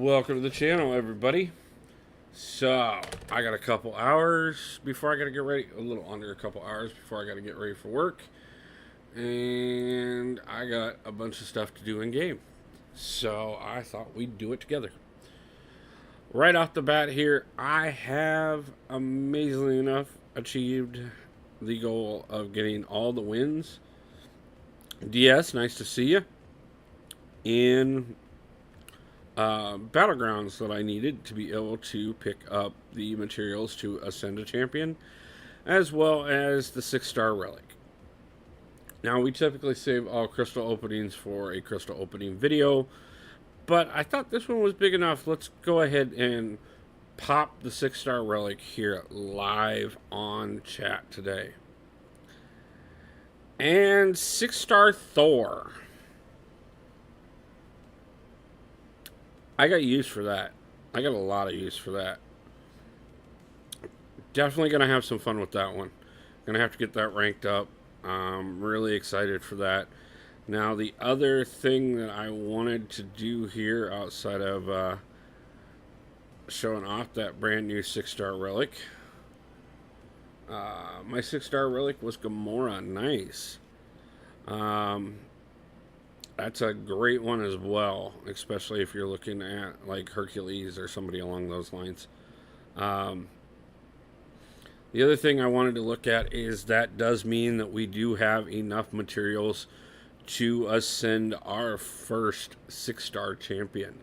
Welcome to the channel, everybody. So, I got a couple hours before I got to get ready. A little under a couple hours before I got to get ready for work. And I got a bunch of stuff to do in game. So, I thought we'd do it together. Right off the bat here, I have, amazingly enough, achieved the goal of getting all the wins. DS, nice to see you. In battlegrounds that I needed to be able to pick up the materials to ascend a champion, as well as the 6-star relic. Now, we typically save all crystal openings for a crystal opening video, but I thought this one was big enough. Let's go ahead and pop the 6-star relic here live on chat today. And 6-star Thor. I got use for that. I got a lot of use for that. Definitely going to have some fun with that one. Going to have to get that ranked up. I'm really excited for that. Now, the other thing that I wanted to do here outside of showing off that brand new 6-star relic. My 6-star relic was Gamora. Nice. That's a great one as well, especially if you're looking at like Hercules or somebody along those lines. The other thing I wanted to look at is that does mean that we do have enough materials to ascend our first 6-star champion.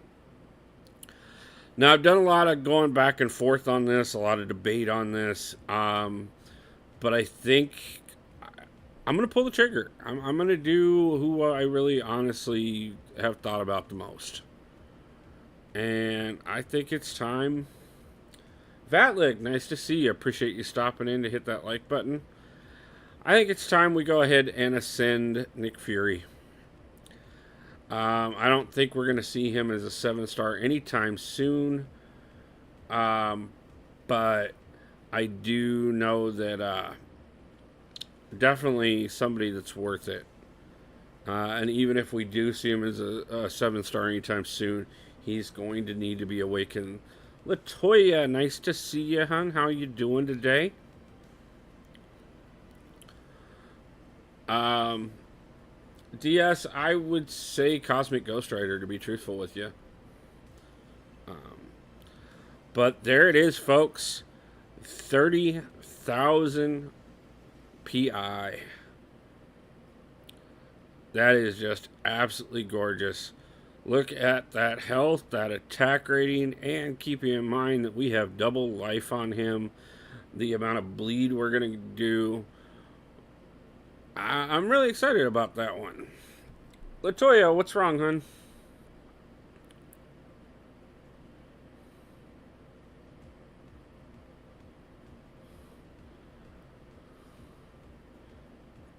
Now, I've done a lot of going back and forth on this, a lot of debate on this, but I think I'm going to pull the trigger. I'm going to do who I really honestly have thought about the most. And I think it's time. Vatlig, nice to see you. Appreciate you stopping in to hit that like button. I think it's time we go ahead and ascend Nick Fury. I don't think we're going to see him as a 7-star anytime soon. But I do know that definitely somebody that's worth it. And even if we do see him as a 7-star anytime soon, he's going to need to be awakened. Latoya, nice to see you, hon. How you doing today? DS, I would say Cosmic Ghost Rider, to be truthful with you. But there it is, folks. 30,000 PI. That is just absolutely gorgeous. Look at that health, that attack rating, and keeping in mind that we have double life on him. The amount of bleed we're going to do. I'm really excited about that one. Latoya, what's wrong, hon?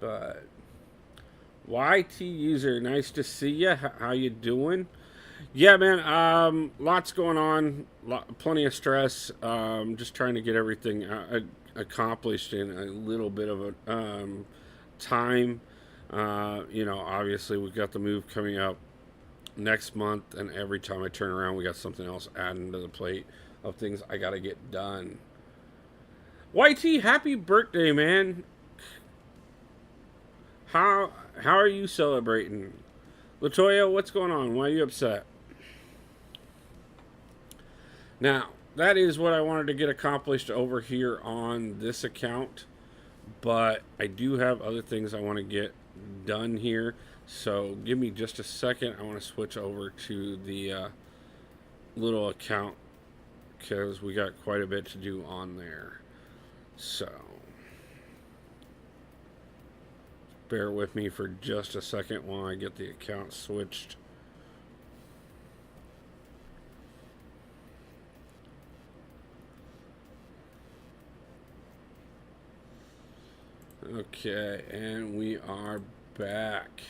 But YT user, nice to see you. How you doing? Yeah, man. Lots going on. Plenty of stress. Just trying to get everything accomplished in a little bit of a time. Obviously we've got the move coming up next month, and every time I turn around, we got something else adding to the plate of things I gotta get done. YT, happy birthday, man. How are you celebrating? Latoya, what's going on? Why are you upset? Now, that is what I wanted to get accomplished over here on this account. But I do have other things I want to get done here. So give me just a second. I want to switch over to the little account, because we got quite a bit to do on there. So bear with me for just a second while I get the account switched. Okay, and we are back.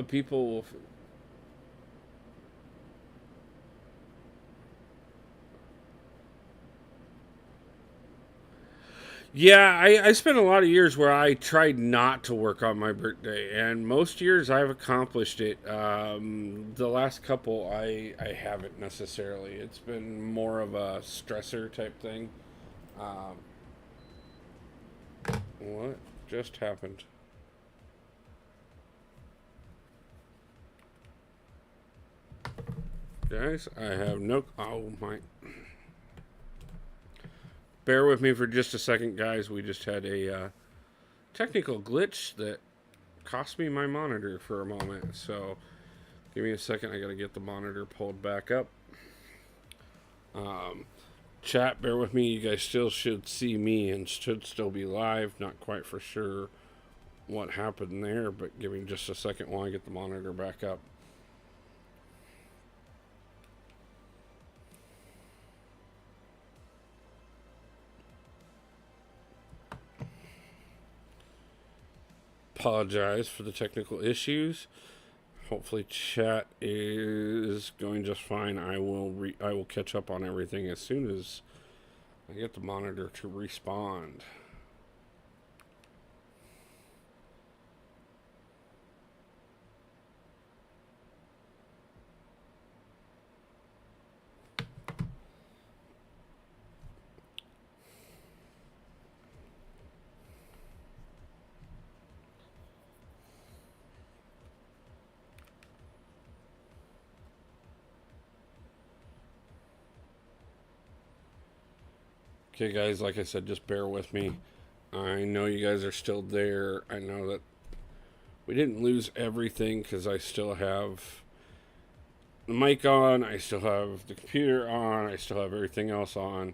People will. Yeah, I spent a lot of years where I tried not to work on my birthday, and most years I've accomplished it. The last couple, I haven't necessarily. It's been more of a stressor type thing. Um, what just happened? Guys, I have no. Oh my. Bear with me for just a second, guys. We just had a technical glitch that cost me my monitor for a moment. So give me a second. I got to get the monitor pulled back up. Um, Chat, bear with me. You guys still should see me and should still be live. Not quite for sure what happened there, but give me just a second while I get the monitor back up. Apologize for the technical issues. Hopefully chat is going just fine. I will catch up on everything as soon as I get the monitor to respond. Okay, guys, like I said, just bear with me. I know you guys are still there. I know that we didn't lose everything because I still have the mic on, I still have the computer on, I still have everything else on.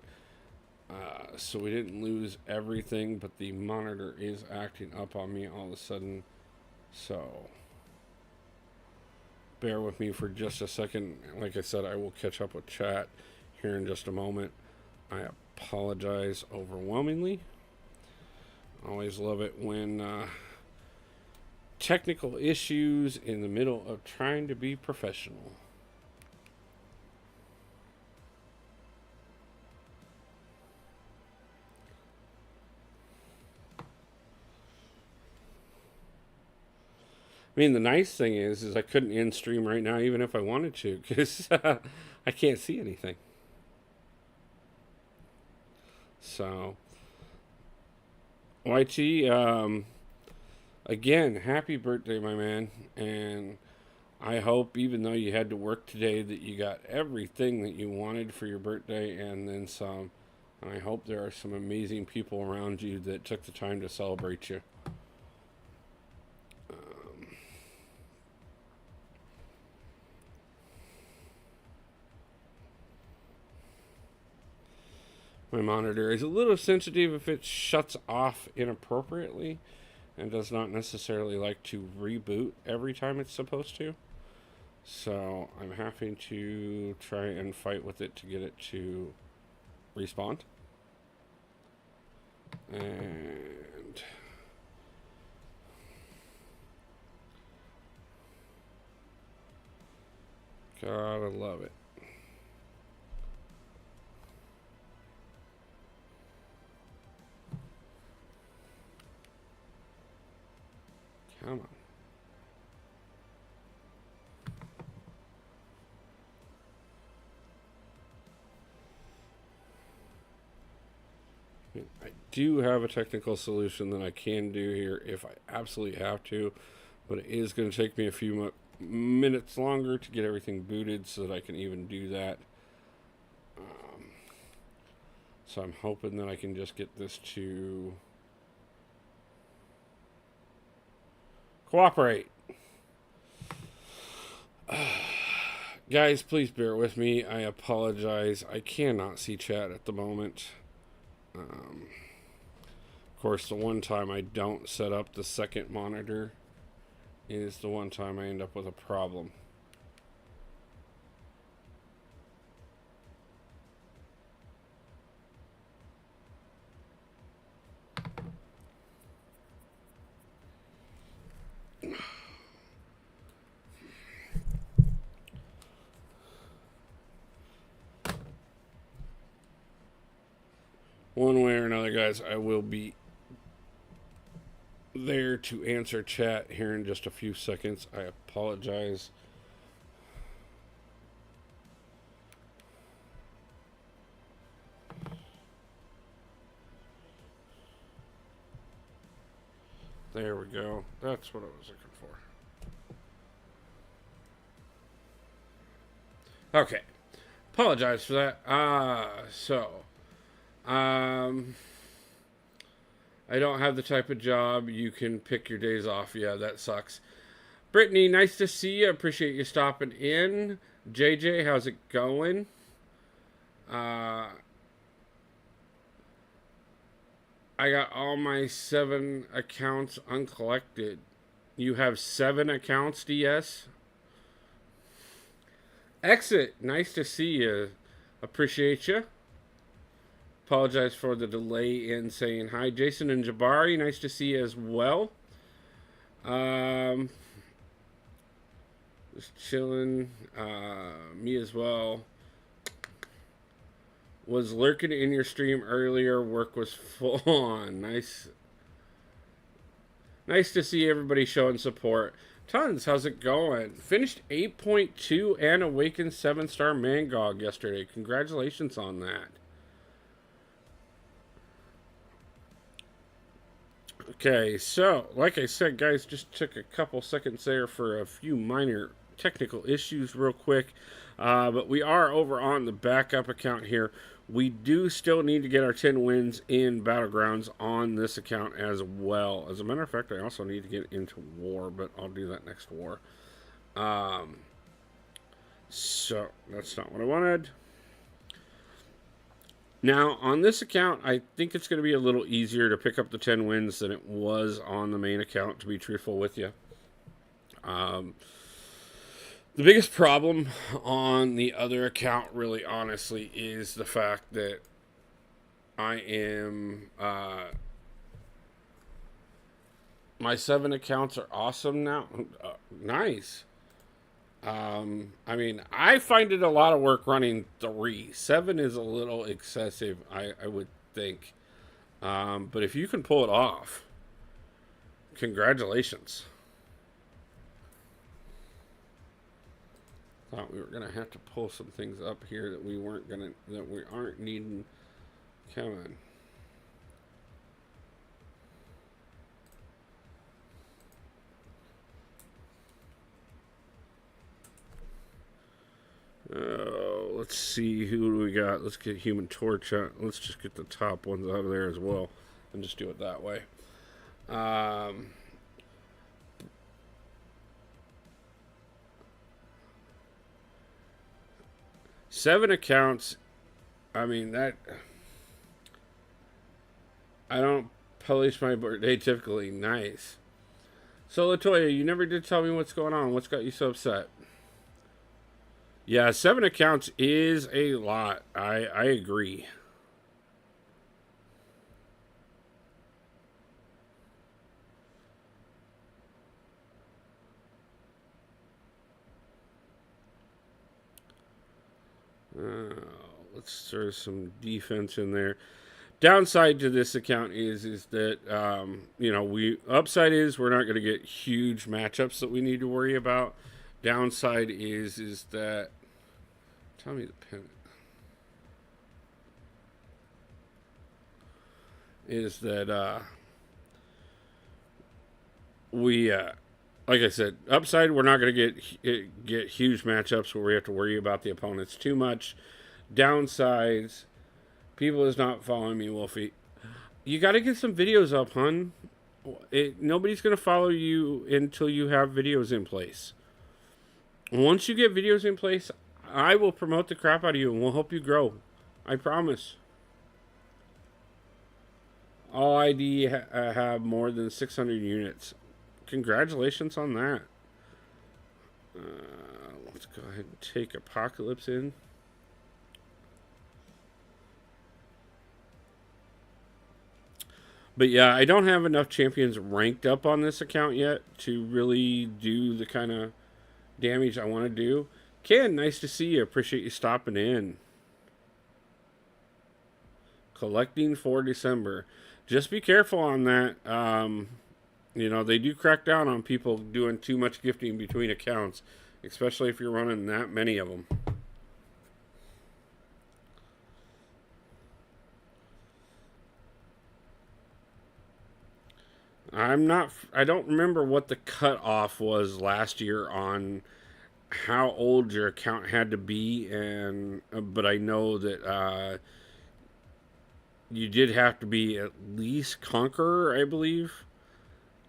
So we didn't lose everything, but the monitor is acting up on me all of a sudden. So bear with me for just a second. Like I said, I will catch up with chat here in just a moment. I apologize overwhelmingly. Always love it when technical issues in the middle of trying to be professional. I mean, the nice thing is I couldn't end stream right now, even if I wanted to, because I can't see anything. So, YT, again, happy birthday, my man, and I hope, even though you had to work today, that you got everything that you wanted for your birthday and then some. And I hope there are some amazing people around you that took the time to celebrate you. My monitor is a little sensitive if it shuts off inappropriately and does not necessarily like to reboot every time it's supposed to. So I'm having to try and fight with it to get it to respond. And gotta love it. Come on. I do have a technical solution that I can do here if I absolutely have to, but it is going to take me a few minutes longer to get everything booted so that I can even do that. So I'm hoping that I can just get this to cooperate. Guys, please bear with me. I apologize. I cannot see chat at the moment. Of course, the one time I don't set up the second monitor is the one time I end up with a problem. One way or another, Alright guys, I will be there to answer chat here in just a few seconds. I apologize. There we go. That's what I was looking for. Okay. Apologize for that. I don't have the type of job you can pick your days off. Yeah, that sucks. Brittany, nice to see you. Appreciate you stopping in. JJ, how's it going? I got all my 7 accounts uncollected. You have 7 accounts, DS? Exit, nice to see you. Appreciate you. Apologize for the delay in saying hi. Jason and Jabari, nice to see you as well. Just chilling. Me as well. Was lurking in your stream earlier. Work was full on. Nice. Nice to see everybody showing support. Tons, how's it going? Finished 8.2 and awakened 7-star Mangog yesterday. Congratulations on that. Okay, so, like I said, guys, just took a couple seconds there for a few minor technical issues real quick. But we are over on the backup account here. We do still need to get our 10 wins in Battlegrounds on this account as well. As a matter of fact, I also need to get into War, but I'll do that next War. So, that's not what I wanted. Now, on this account, I think it's going to be a little easier to pick up the 10 wins than it was on the main account, to be truthful with you. The biggest problem on the other account, really honestly, is the fact that I am, my 7 accounts are awesome now. Nice. I mean, I find it a lot of work running 3. 7 is a little excessive, I would think. But if you can pull it off, congratulations. Thought we were gonna have to pull some things up here that we aren't needing. Come on. Let's see, who do we got? Let's get Human Torch out. Let's just get the top ones out of there as well and just do it that way. 7 accounts. I mean, that, I don't publish my birthday typically. Nice. So, Latoya, you never did tell me what's going on. What's got you so upset? Yeah, 7 accounts is a lot. I agree. Let's throw some defense in there. Downside to this account is that, you know, upside is we're not going to get huge matchups that we need to worry about. Downside is that, tell me the pin, is that we, like I said, upside we're not going to get huge matchups where we have to worry about the opponents too much. Downsides, people is not following me, Wolfie. You got to get some videos up, hun. Nobody's going to follow you until you have videos in place. Once you get videos in place, I will promote the crap out of you and we'll help you grow. I promise. All ID have more than 600 units. Congratulations on that. Let's go ahead and take Apocalypse in. But yeah, I don't have enough champions ranked up on this account yet to really do the kind of damage I want to do. Ken, nice to see you. Appreciate you stopping in. Collecting for December. Just be careful on that. They do crack down on people doing too much gifting between accounts, especially if you're running that many of them. I don't remember what the cutoff was last year on how old your account had to be, but I know that you did have to be at least Conqueror, I believe,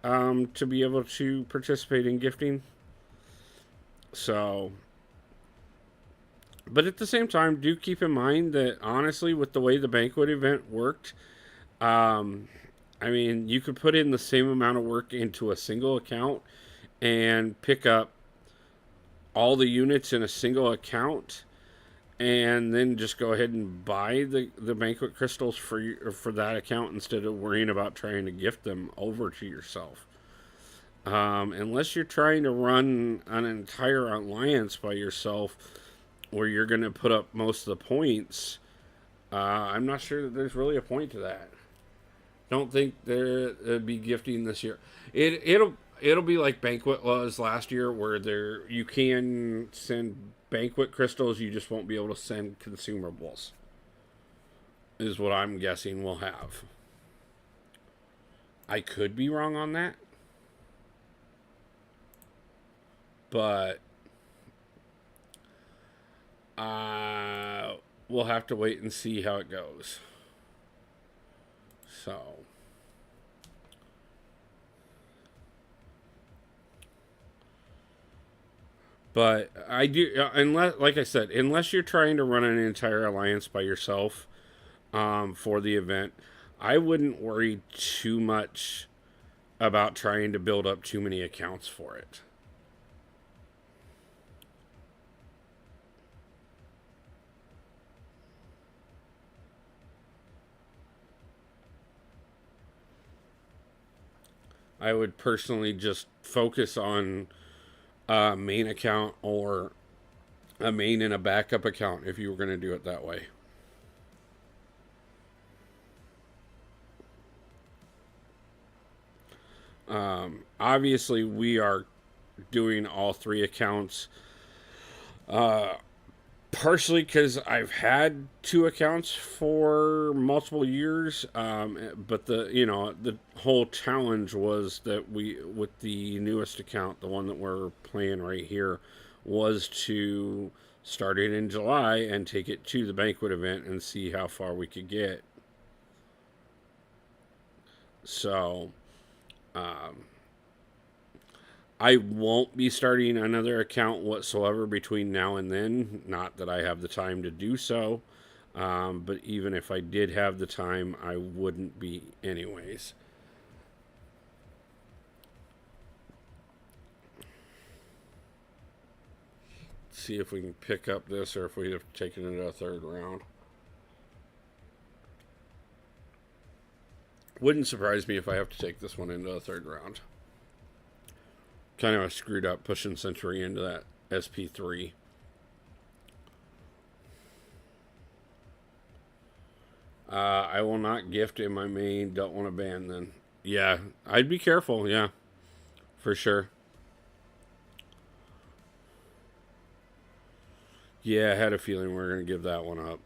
to be able to participate in gifting. So, but at the same time, do keep in mind that honestly, with the way the banquet event worked, um, I mean, you could put in the same amount of work into a single account and pick up all the units in a single account, and then just go ahead and buy the banquet crystals for that account instead of worrying about trying to gift them over to yourself. Unless you're trying to run an entire alliance by yourself, where you're going to put up most of the points, I'm not sure that there's really a point to that. Don't think there'd be gifting this year. It'll be like banquet was last year, where you can send banquet crystals, you just won't be able to send consumables. Is what I'm guessing we'll have. I could be wrong on that, but we'll have to wait and see how it goes. So, but I do, unless, like I said, unless you're trying to run an entire alliance by yourself, for the event, I wouldn't worry too much about trying to build up too many accounts for it. I would personally just focus on a main account or a main and a backup account if you were going to do it that way. Obviously, we are doing all three accounts. Uh, Partially because I've had two accounts for multiple years, but the whole challenge was that we, with the newest account, the one that we're playing right here, was to start it in July and take it to the banquet event and see how far we could get. So, um, I won't be starting another account whatsoever between now and then. Not that I have the time to do so, but even if I did have the time, I wouldn't be anyways. See if we can pick up this, or if we have taken it a third round. Wouldn't surprise me if I have to take this one into a third round. Kind of screwed up pushing Century into that SP3. I will not gift in my main. Don't want to ban then. Yeah, I'd be careful. Yeah, for sure. Yeah, I had a feeling we were going to give that one up.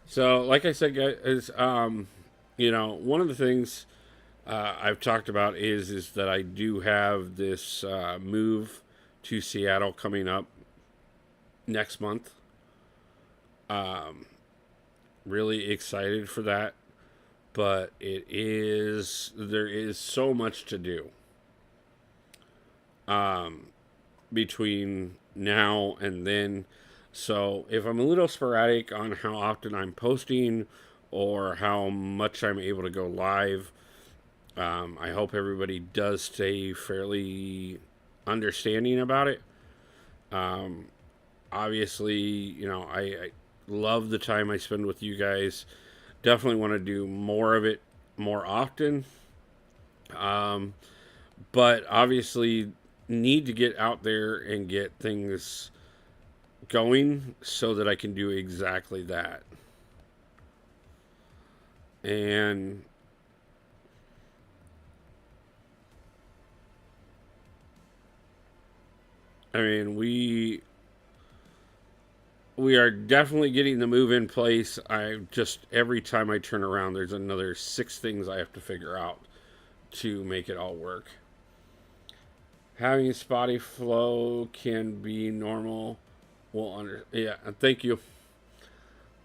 So, like I said, guys, one of the things I've talked about is that I do have this move to Seattle coming up next month. Um, really excited for that, but there is so much to do between now and then. So if I'm a little sporadic on how often I'm posting or how much I'm able to go live, I hope everybody does stay fairly understanding about it. Um, Obviously, I love the time I spend with you guys. Definitely want to do more of it more often. Um, but obviously, need to get out there and get things going so that I can do exactly that. And I mean, we are definitely getting the move in place. I just every time I turn around, there's another 6 things I have to figure out to make it all work. Having spotty flow can be normal. Yeah. Thank you.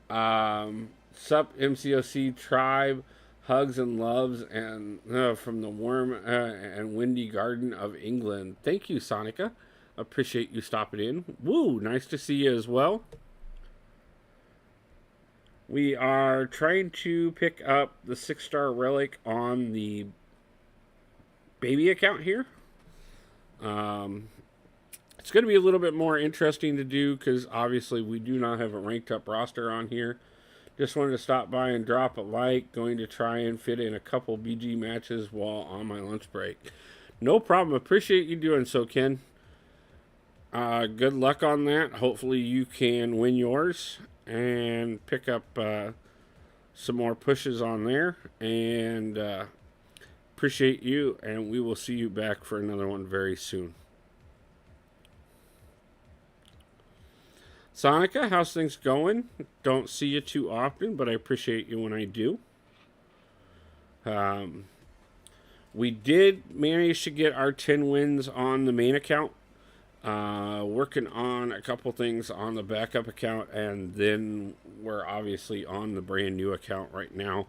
Sup MCOC tribe, hugs and loves, and from the warm and windy garden of England. Thank you, Sonica. Appreciate you stopping in. Woo, nice to see you as well. We are trying to pick up the 6-star relic on the baby account here. It's going to be a little bit more interesting to do because obviously we do not have a ranked up roster on here. Just wanted to stop by and drop a like. Going to try and fit in a couple BG matches while on my lunch break. No problem. Appreciate you doing so, Ken. Good luck on that. Hopefully you can win yours and pick up some more pushes on there. And appreciate you. And we will see you back for another one very soon. Sonica, how's things going? Don't see you too often, but I appreciate you when I do. We did manage to get our 10 wins on the main account. Working on a couple things on the backup account, and then we're obviously on the brand new account right now,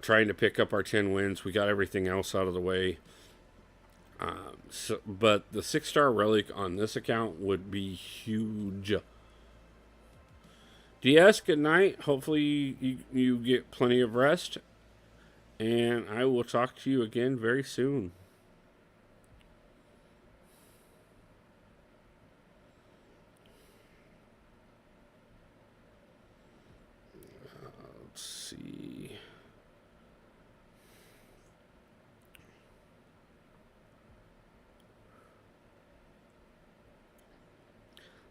trying to pick up our 10 wins. We got everything else out of the way. But the 6-star relic on this account would be huge. DS, good night. Hopefully you get plenty of rest. And I will talk to you again very soon. Let's see.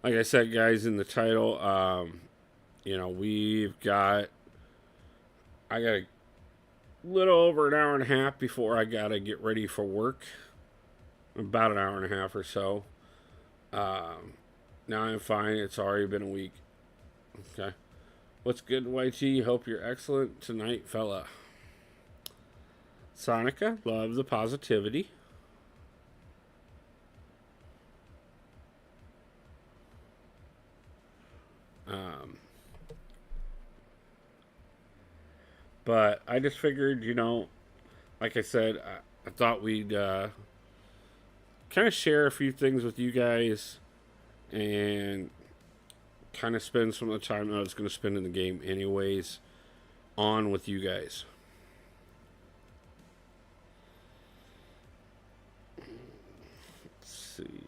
Like I said, guys, in the title, we've got. I got a little over an hour and a half before I gotta get ready for work. About an hour and a half or so. Now I'm fine. It's already been a week. Okay. What's good, YT? Hope you're excellent tonight, fella. Sonica, love the positivity. But I just figured, like I said, I thought we'd kind of share a few things with you guys and kind of spend some of the time that I was going to spend in the game anyways on with you guys. Let's see.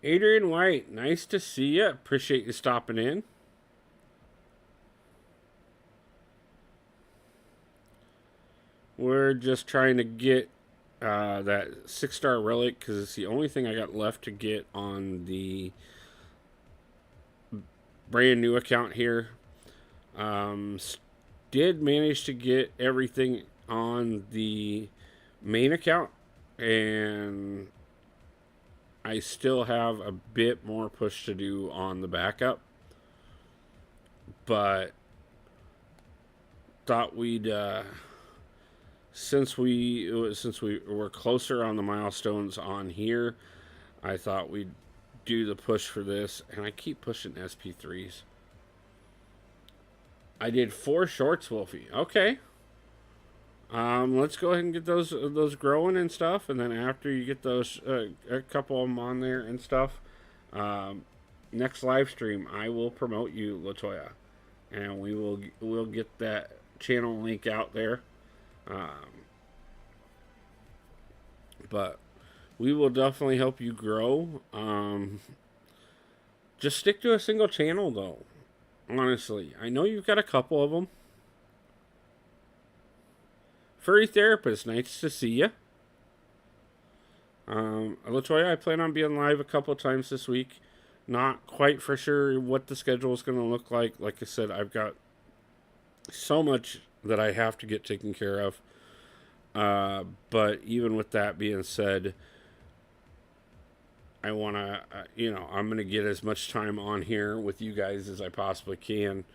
Adrian White, nice to see you. Appreciate you stopping in. We're just trying to get that 6-star relic because it's the only thing I got left to get on the brand new account here. Did manage to get everything on the main account, and I still have a bit more push to do on the backup, but thought we'd since we were closer on the milestones on here, I thought we'd do the push for this, and I keep pushing SP3s. I did 4 shorts, Wolfie. Okay. Let's go ahead and get those growing and stuff, and then after you get those a couple of them on there and stuff, Next live stream, I will promote you, Latoya, and we'll get that channel link out there. But we will definitely help you grow. Just stick to a single channel, though. Honestly, I know you've got a couple of them. Furry therapist, nice to see you. Latoya, I plan on being live a couple of times this week. Not quite for sure what the schedule is going to look like. Like I said, I've got so much that I have to get taken care of. But even with that being said, I want to, I'm going to get as much time on here with you guys as I possibly can.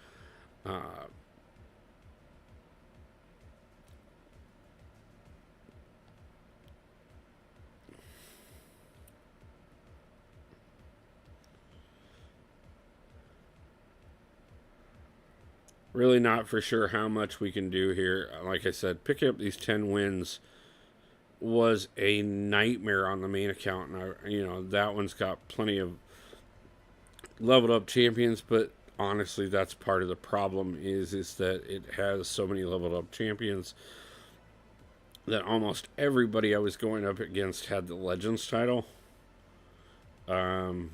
Really not for sure how much we can do here. Like I said, picking up these 10 wins was a nightmare on the main account. And, that one's got plenty of leveled up champions, but honestly, that's part of the problem is that it has so many leveled up champions that almost everybody I was going up against had the Legends title. And,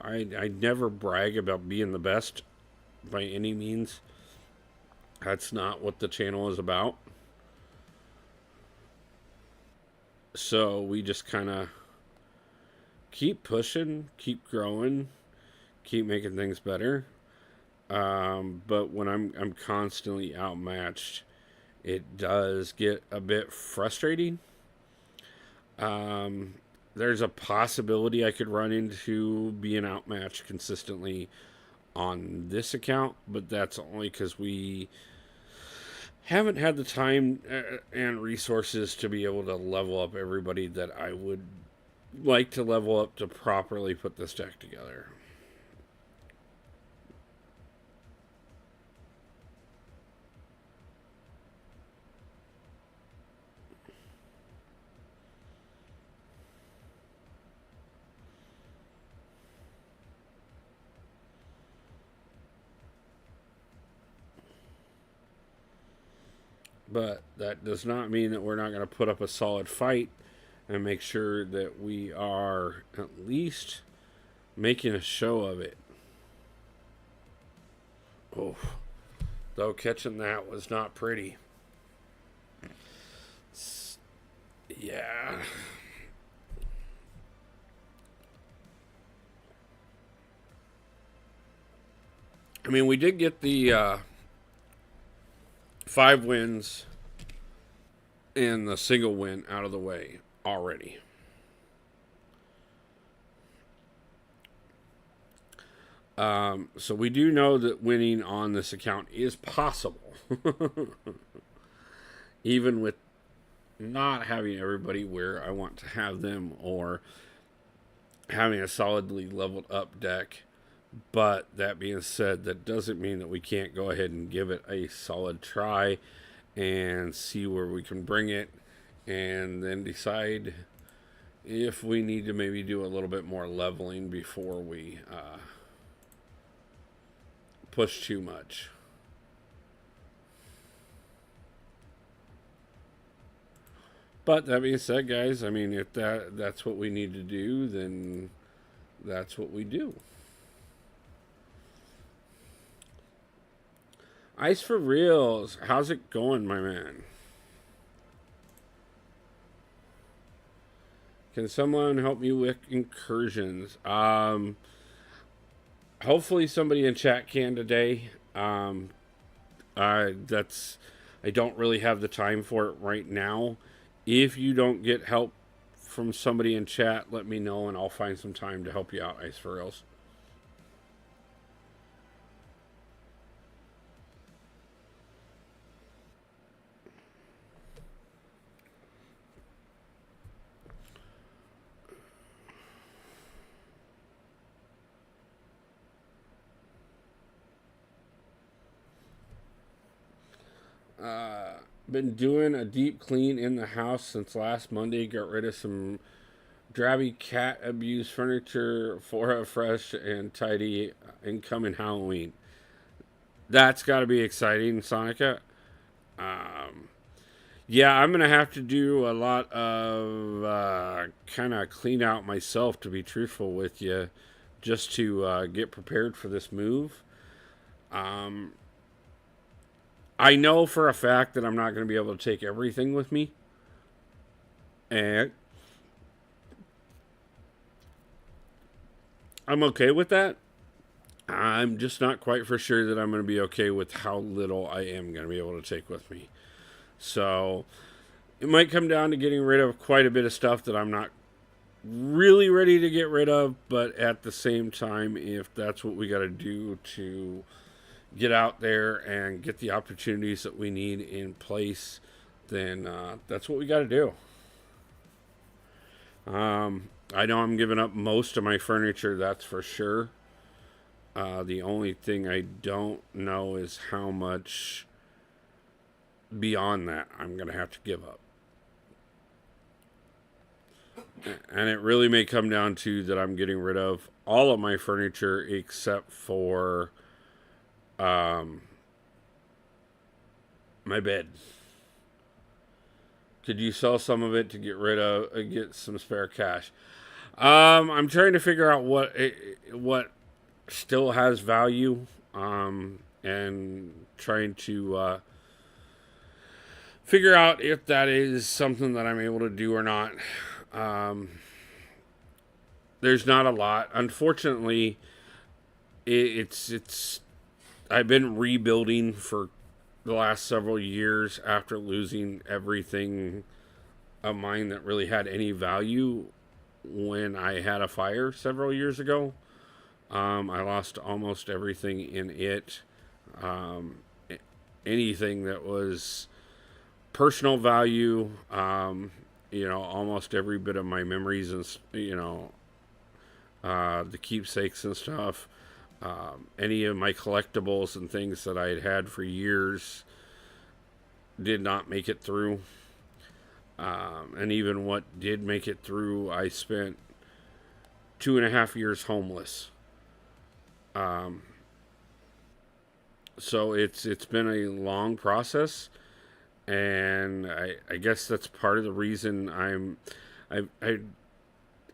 I never brag about being the best by any means. That's not what the channel is about. So we just kind of keep pushing, keep growing, keep making things better. But when I'm constantly outmatched, it does get a bit frustrating. There's a possibility I could run into being outmatched consistently on this account, but that's only because we haven't had the time and resources to be able to level up everybody that I would like to level up to properly put this deck together. But that does not mean that we're not going to put up a solid fight and make sure that we are at least making a show of it. Oh, though catching that was not pretty. Yeah. I mean, we did get the 5 wins and the single win out of the way already. So we do know that winning on this account is possible. Even with not having everybody where I want to have them or having a solidly leveled up deck. But that being said, that doesn't mean that we can't go ahead and give it a solid try and see where we can bring it and then decide if we need to maybe do a little bit more leveling before we push too much. But that being said, guys, I mean, if that's what we need to do, then that's what we do. Ice for Reals, how's it going, my man? Can someone help me with incursions? Hopefully somebody in chat can today. I don't really have the time for it right now. If you don't get help from somebody in chat, let me know and I'll find some time to help you out, Ice for Reals. Been doing a deep clean in the house since last Monday. Got rid of some drabby cat abuse furniture for a fresh and tidy incoming Halloween. That's got to be exciting, Sonica. Um, yeah, I'm gonna have to do a lot of kind of clean out myself, to be truthful with you, just to get prepared for this move. Um, I know for a fact that I'm not going to be able to take everything with me, and I'm okay with that. I'm just not quite for sure that I'm going to be okay with how little I am going to be able to take with me. So it might come down to getting rid of quite a bit of stuff that I'm not really ready to get rid of, but at the same time, if that's what we got to do to get out there and get the opportunities that we need in place, then that's what we got to do. I know I'm giving up most of my furniture, that's for sure. The only thing I don't know is how much beyond that I'm going to have to give up. And it really may come down to that I'm getting rid of all of my furniture except for my bed. Could you sell some of it to get some spare cash? I'm trying to figure out what still has value, and trying to figure out if that is something that I'm able to do or not. There's not a lot, unfortunately. It's I've been rebuilding for the last several years after losing everything of mine that really had any value when I had a fire several years ago. I lost almost everything in it. Um, Anything that was personal value, almost every bit of my memories and, the keepsakes and stuff. Any of my collectibles and things that I had for years did not make it through. And even what did make it through, I spent 2.5 years homeless. Um, so it's been a long process, and I guess that's part of the reason I've, I,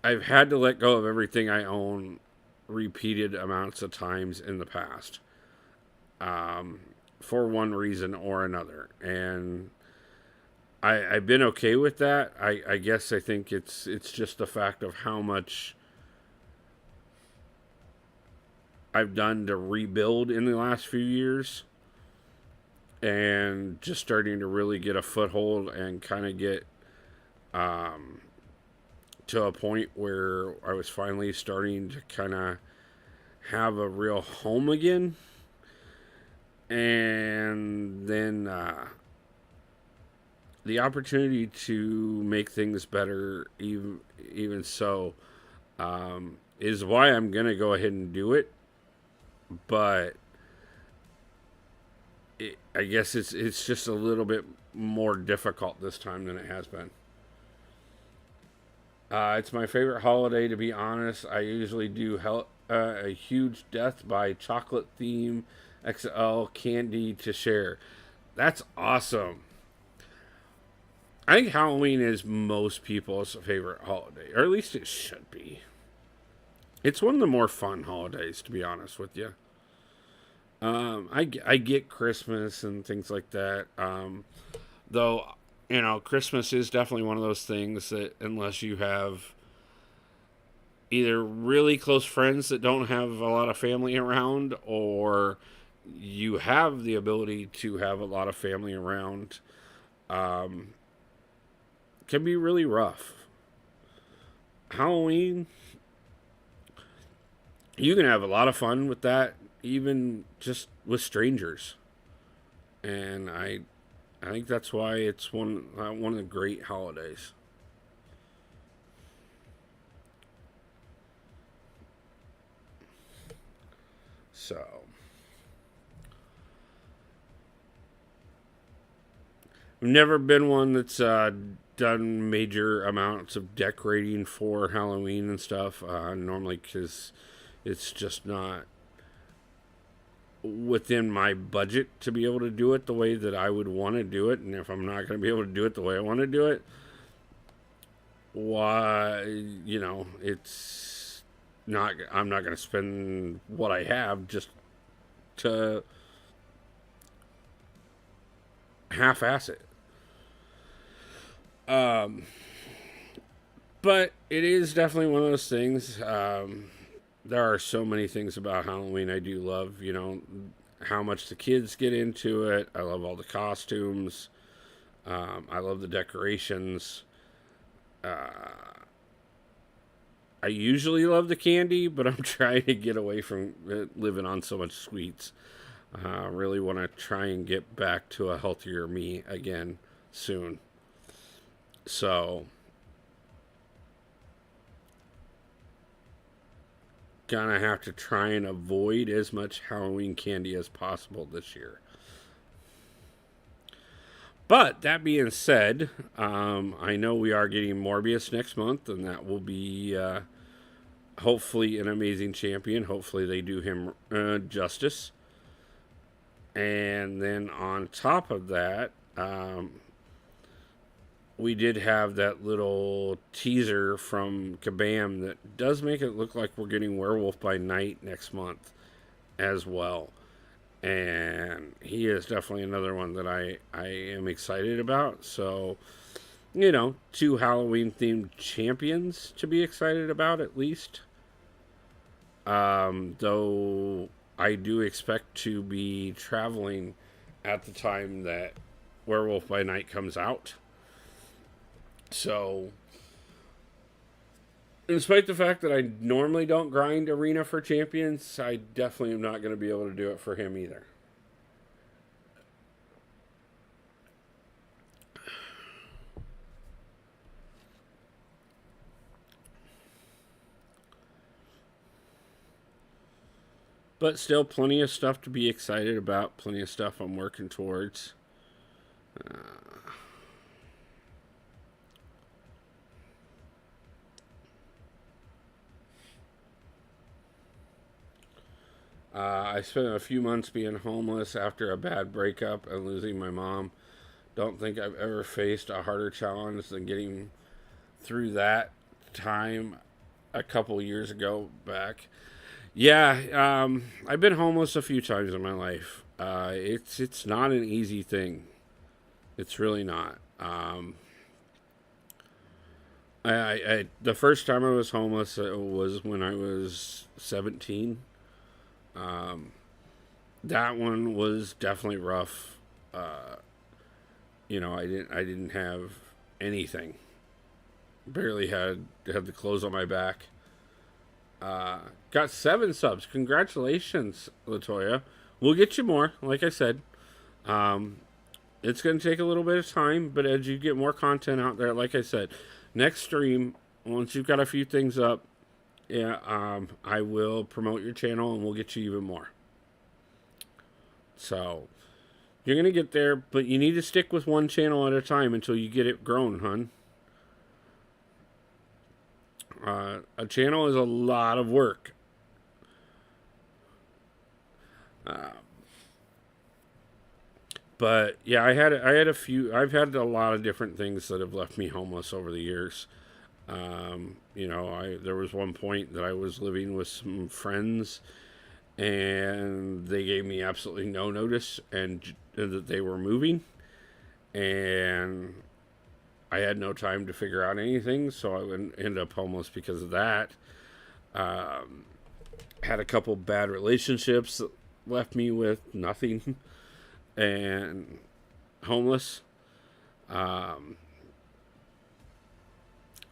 I've had to let go of everything I own repeated amounts of times in the past, um, for one reason or another. And I've been okay with that. I guess I think it's just the fact of how much I've done to rebuild in the last few years, and just starting to really get a foothold and kind of get um, to a point where I was finally starting to kind of have a real home again. And then the opportunity to make things better, even so, is why I'm gonna go ahead and do it. But I guess it's just a little bit more difficult this time than it has been. It's my favorite holiday, to be honest. I usually do a huge death by chocolate theme XL candy to share. That's awesome. I think Halloween is most people's favorite holiday, or at least it should be. It's one of the more fun holidays, to be honest with you. I get Christmas and things like that. Though, Christmas is definitely one of those things that, unless you have either really close friends that don't have a lot of family around, or you have the ability to have a lot of family around, um, can be really rough. Halloween, you can have a lot of fun with that, even just with strangers. And I think that's why it's one of the great holidays. So, I've never been one that's done major amounts of decorating for Halloween and stuff. Normally, because it's just not within my budget to be able to do it the way that I would want to do it. And if I'm not going to be able to do it the way I want to do it, why, it's not, I'm not going to spend what I have just to half-ass it. But it is definitely one of those things. There are so many things about Halloween I do love. How much the kids get into it. I love all the costumes. I love the decorations. I usually love the candy, but I'm trying to get away from living on so much sweets. I really want to try and get back to a healthier me again soon. So, gonna have to try and avoid as much Halloween candy as possible this year. But that being said, I know we are getting Morbius next month, and that will be hopefully an amazing champion. Hopefully they do him justice. And then on top of that, we did have that little teaser from Kabam that does make it look like we're getting Werewolf by Night next month as well. And he is definitely another one that I am excited about. So, 2 Halloween themed champions to be excited about at least. Though I do expect to be traveling at the time that Werewolf by Night comes out. So, despite the fact that I normally don't grind Arena for champions, I definitely am not going to be able to do it for him either. But still, plenty of stuff to be excited about. Plenty of stuff I'm working towards. I spent a few months being homeless after a bad breakup and losing my mom. Don't think I've ever faced a harder challenge than getting through that time a couple years ago back. Yeah, I've been homeless a few times in my life. It's not an easy thing. It's really not. The first time I was homeless was when I was 17. That one was definitely rough. I didn't have anything. Barely had the clothes on my back. Got 7 subs. Congratulations, Latoya. We'll get you more, like I said. It's going to take a little bit of time, but as you get more content out there, like I said, next stream, once you've got a few things up, I will promote your channel and we'll get you even more. So, you're going to get there, but you need to stick with one channel at a time until you get it grown, hun. A channel is a lot of work. But yeah, I've had a lot of different things that have left me homeless over the years. There was one point that I was living with some friends, and they gave me absolutely no notice and that they were moving, and I had no time to figure out anything, so I would end up homeless because of that. Had a couple bad relationships that left me with nothing and homeless. And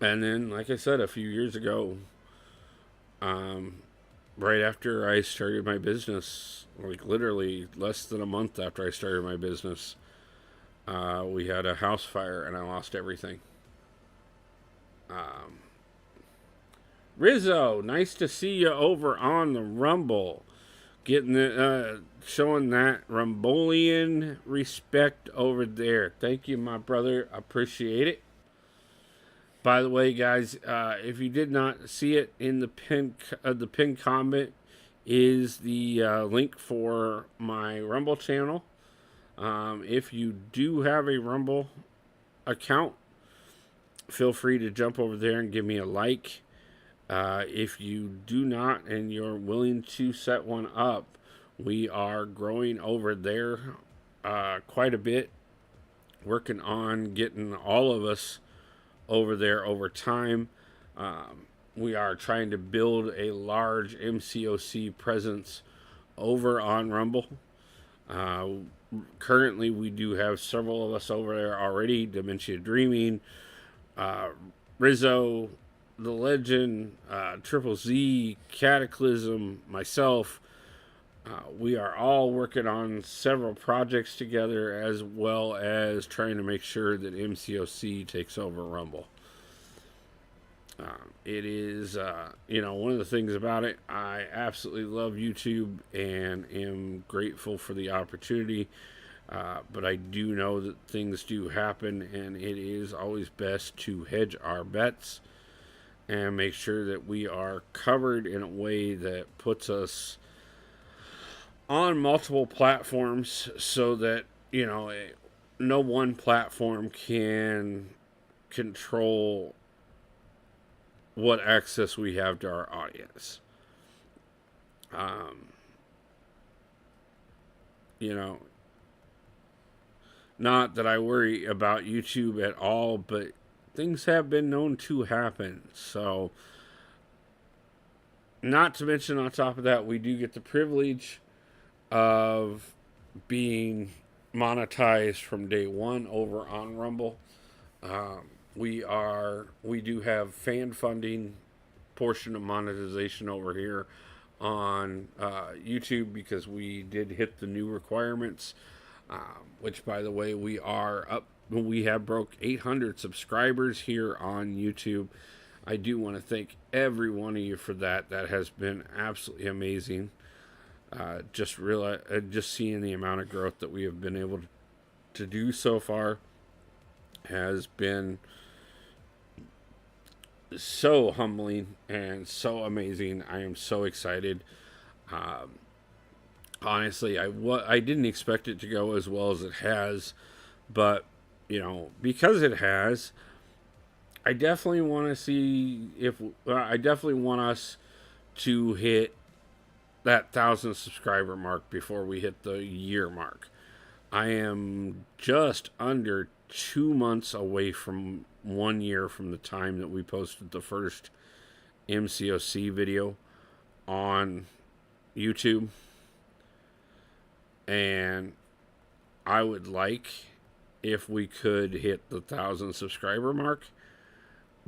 then, like I said, a few years ago, right after I started my business, like literally less than a month after I started my business, we had a house fire and I lost everything. Rizzo, nice to see you over on the Rumble. Getting showing that Rumbolian respect over there. Thank you, my brother. Appreciate it. By the way, guys, if you did not see it in the pin comment is the link for my Rumble channel. If you do have a Rumble account, feel free to jump over there and give me a like. If you do not and you're willing to set one up, we are growing over there quite a bit, working on getting all of us over there over time. We are trying to build a large MCOC presence over on Rumble. Currently, we do have several of us over there already. Dementia Dreaming, Rizzo, The Legend, Triple Z, Cataclysm, myself. We are all working on several projects together, as well as trying to make sure that MCOC takes over Rumble. It is, one of the things about it, I absolutely love YouTube and am grateful for the opportunity. But I do know that things do happen, and it is always best to hedge our bets and make sure that we are covered in a way that puts us on multiple platforms so that, no one platform can control what access we have to our audience. Not that I worry about YouTube at all, but things have been known to happen. So, not to mention, on top of that, we do get the privilege of being monetized from day one over on Rumble. We do have fan funding portion of monetization over here on YouTube because we did hit the new requirements, which, by the way, we are up. We have broke 800 subscribers here on YouTube. I do want to thank every one of you for that. That has been absolutely amazing. Just seeing the amount of growth that we have been able to do so far has been so humbling and so amazing. I am so excited. Honestly, I didn't expect it to go as well as it has, but because it has, I definitely want to see I definitely want us to hit that 1,000 subscriber mark before we hit the year mark. I am just under 2 months away from 1 year from the time that we posted the first MCOC video on YouTube. And I would like if we could hit the 1,000 subscriber mark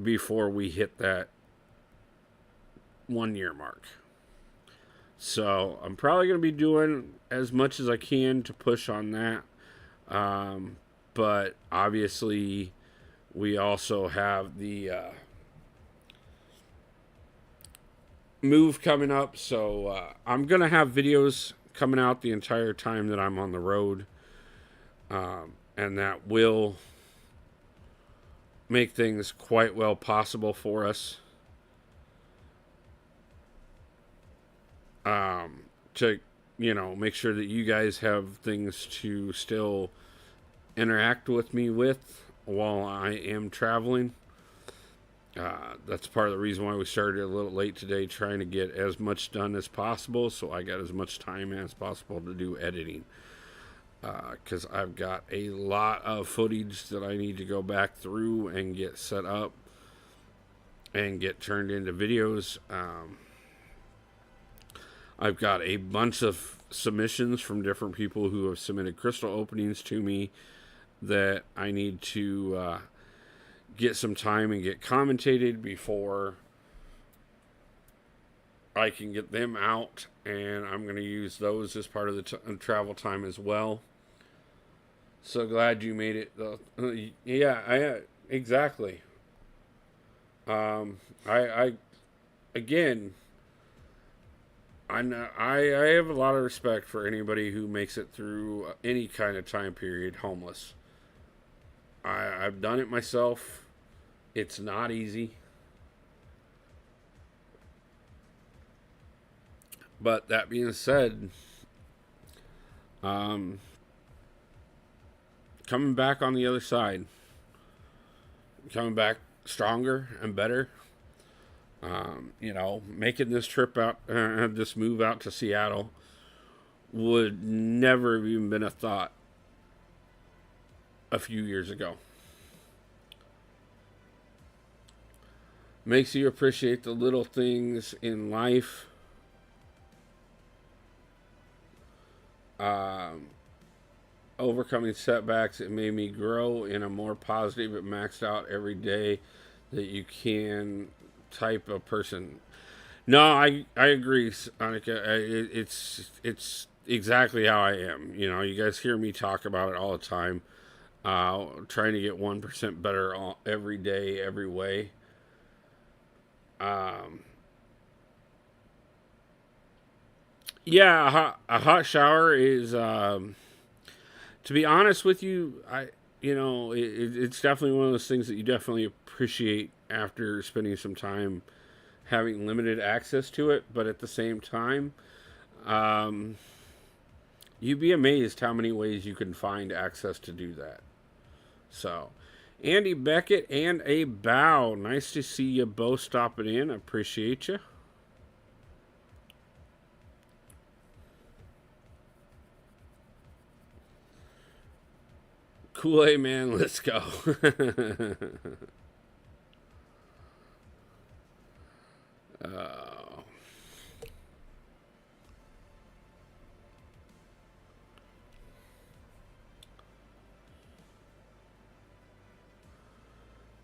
before we hit that 1 year mark. So I'm probably going to be doing as much as I can to push on that. But obviously, we also have the move coming up. So I'm going to have videos coming out the entire time that I'm on the road. And that will make things quite well possible for us. To make sure that you guys have things to still interact with me with while I am traveling. That's part of the reason why we started a little late today, trying to get as much done as possible, so I got as much time as possible to do editing. Because I've got a lot of footage that I need to go back through and get set up and get turned into videos. I've got a bunch of submissions from different people who have submitted crystal openings to me that I need to get some time and get commentated before I can get them out, and I'm going to use those as part of the travel time as well. So glad you made it, though. Exactly. Again, I have a lot of respect for anybody who makes it through any kind of time period homeless. I've done it myself. It's not easy. But that being said, um, coming back on the other side, coming back stronger and better. Making this trip out, this move out to Seattle would never have even been a thought a few years ago. Makes you appreciate the little things in life. Overcoming setbacks, it made me grow in a more positive and maxed out every day that you can type of person. No, I agree, Annika. It's exactly how I am. You guys hear me talk about it all the time. Trying to get 1% better every day, every way. Um, yeah, a hot shower is. To be honest with you, it's definitely one of those things that you definitely appreciate after spending some time having limited access to it. But at the same time, um, you'd be amazed how many ways you can find access to do that. So, Andy Beckett and a bow. Nice to see you both stopping in. Appreciate you. Kool-Aid man, let's go. uh,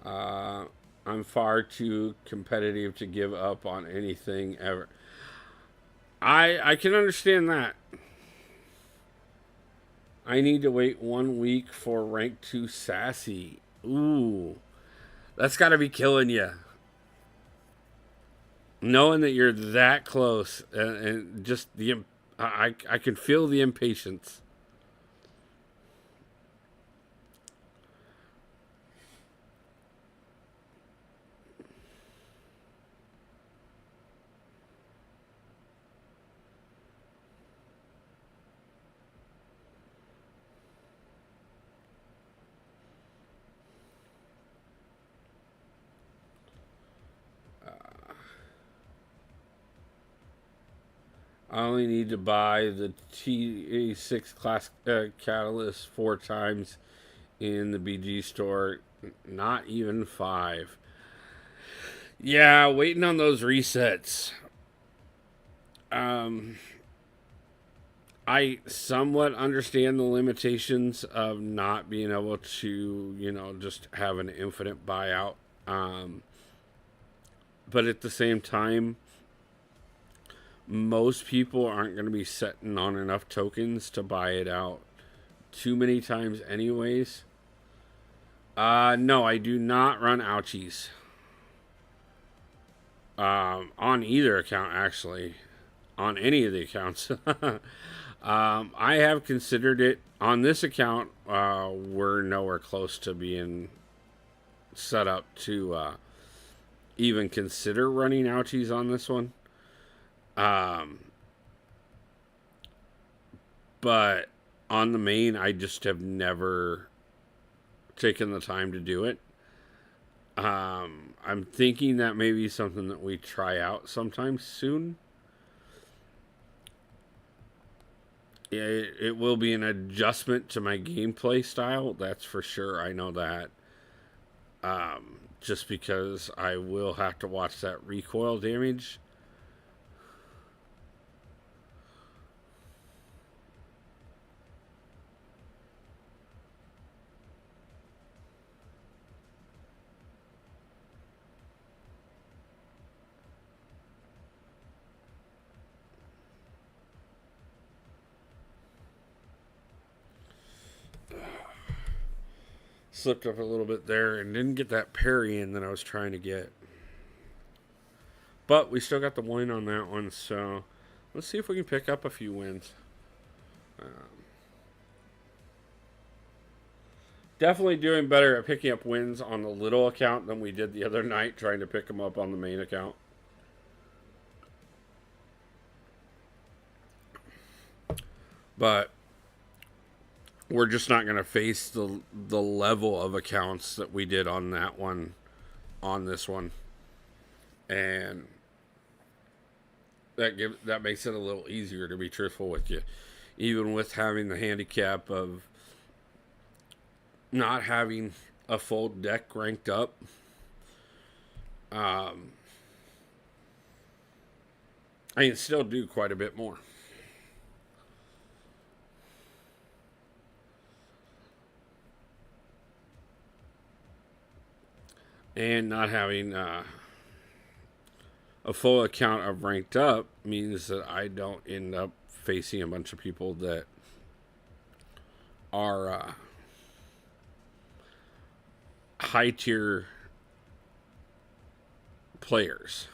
uh, I'm far too competitive to give up on anything ever. I can understand that. I need to wait 1 week for rank 2 sassy. Ooh, that's got to be killing you. Knowing that you're that close, and just I can feel the impatience. I only need to buy the TA6 class catalyst 4 times in the BG store. Not even 5. Yeah, waiting on those resets. Um, I somewhat understand the limitations of not being able to, just have an infinite buyout. Um, but at the same time, most people aren't going to be sitting on enough tokens to buy it out too many times, anyways. No, I do not run ouchies. On either account, actually. On any of the accounts. I have considered it. On this account, we're nowhere close to being set up to even consider running ouchies on this one. Um, but on the main, I just have never taken the time to do it. I'm thinking that may be something that we try out sometime soon. It will be an adjustment to my gameplay style, that's for sure. I know that. Just because I will have to watch that recoil damage. Slipped up a little bit there and didn't get that parry in that I was trying to get. But we still got the win on that one, so let's see if we can pick up a few wins. Definitely doing better at picking up wins on the little account than we did the other night trying to pick them up on the main account. But we're just not going to face the level of accounts that we did on that one on this one. And that makes it a little easier, to be truthful with you, even with having the handicap of not having a full deck ranked up. I can still do quite a bit more. And not having a full account of ranked up means that I don't end up facing a bunch of people that are high tier players.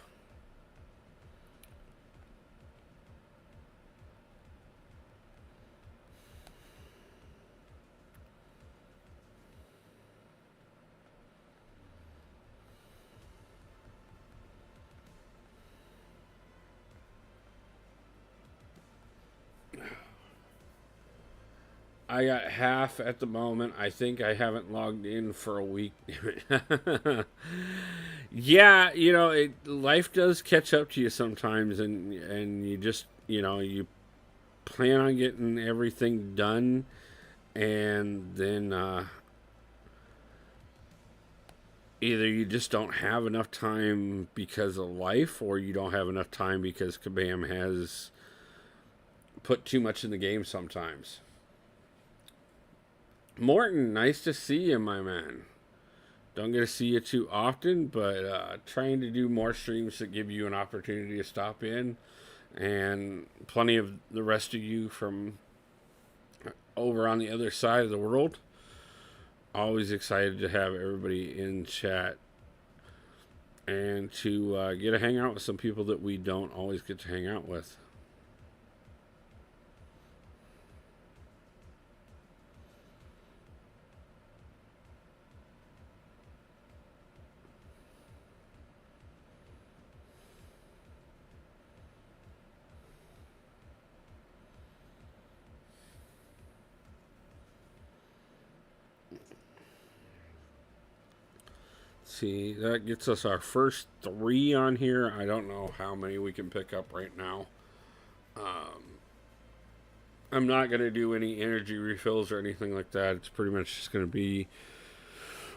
I got half at the moment. I think I haven't logged in for a week. Yeah, life does catch up to you sometimes, and you just you plan on getting everything done, and then either you just don't have enough time because of life, or you don't have enough time because Kabam has put too much in the game sometimes. Morton, nice to see you, my man. Don't get to see you too often, but trying to do more streams that give you an opportunity to stop in. And plenty of the rest of you from over on the other side of the world. Always excited to have everybody in chat. And to get to hang out with some people that we don't always get to hang out with. See, that gets us our first 3 on here. I don't know how many we can pick up right now. I'm not going to do any energy refills or anything like that. It's pretty much just going to be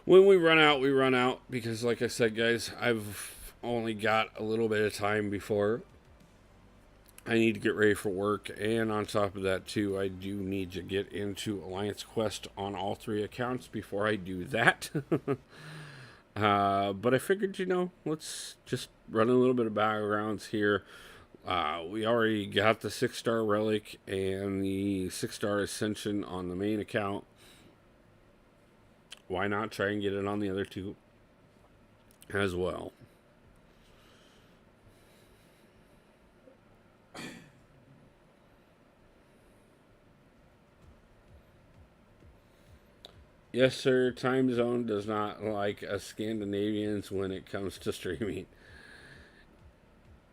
when we run out, we run out. Because, like I said, guys, I've only got a little bit of time before I need to get ready for work. And on top of that, too, I do need to get into Alliance Quest on all 3 accounts before I do that. But I figured, let's just run a little bit of backgrounds here. We already got the 6-star relic and the 6-star ascension on the main account. Why not try and get it on the other 2 as well? Yes, sir. Time zone does not like us Scandinavians when it comes to streaming.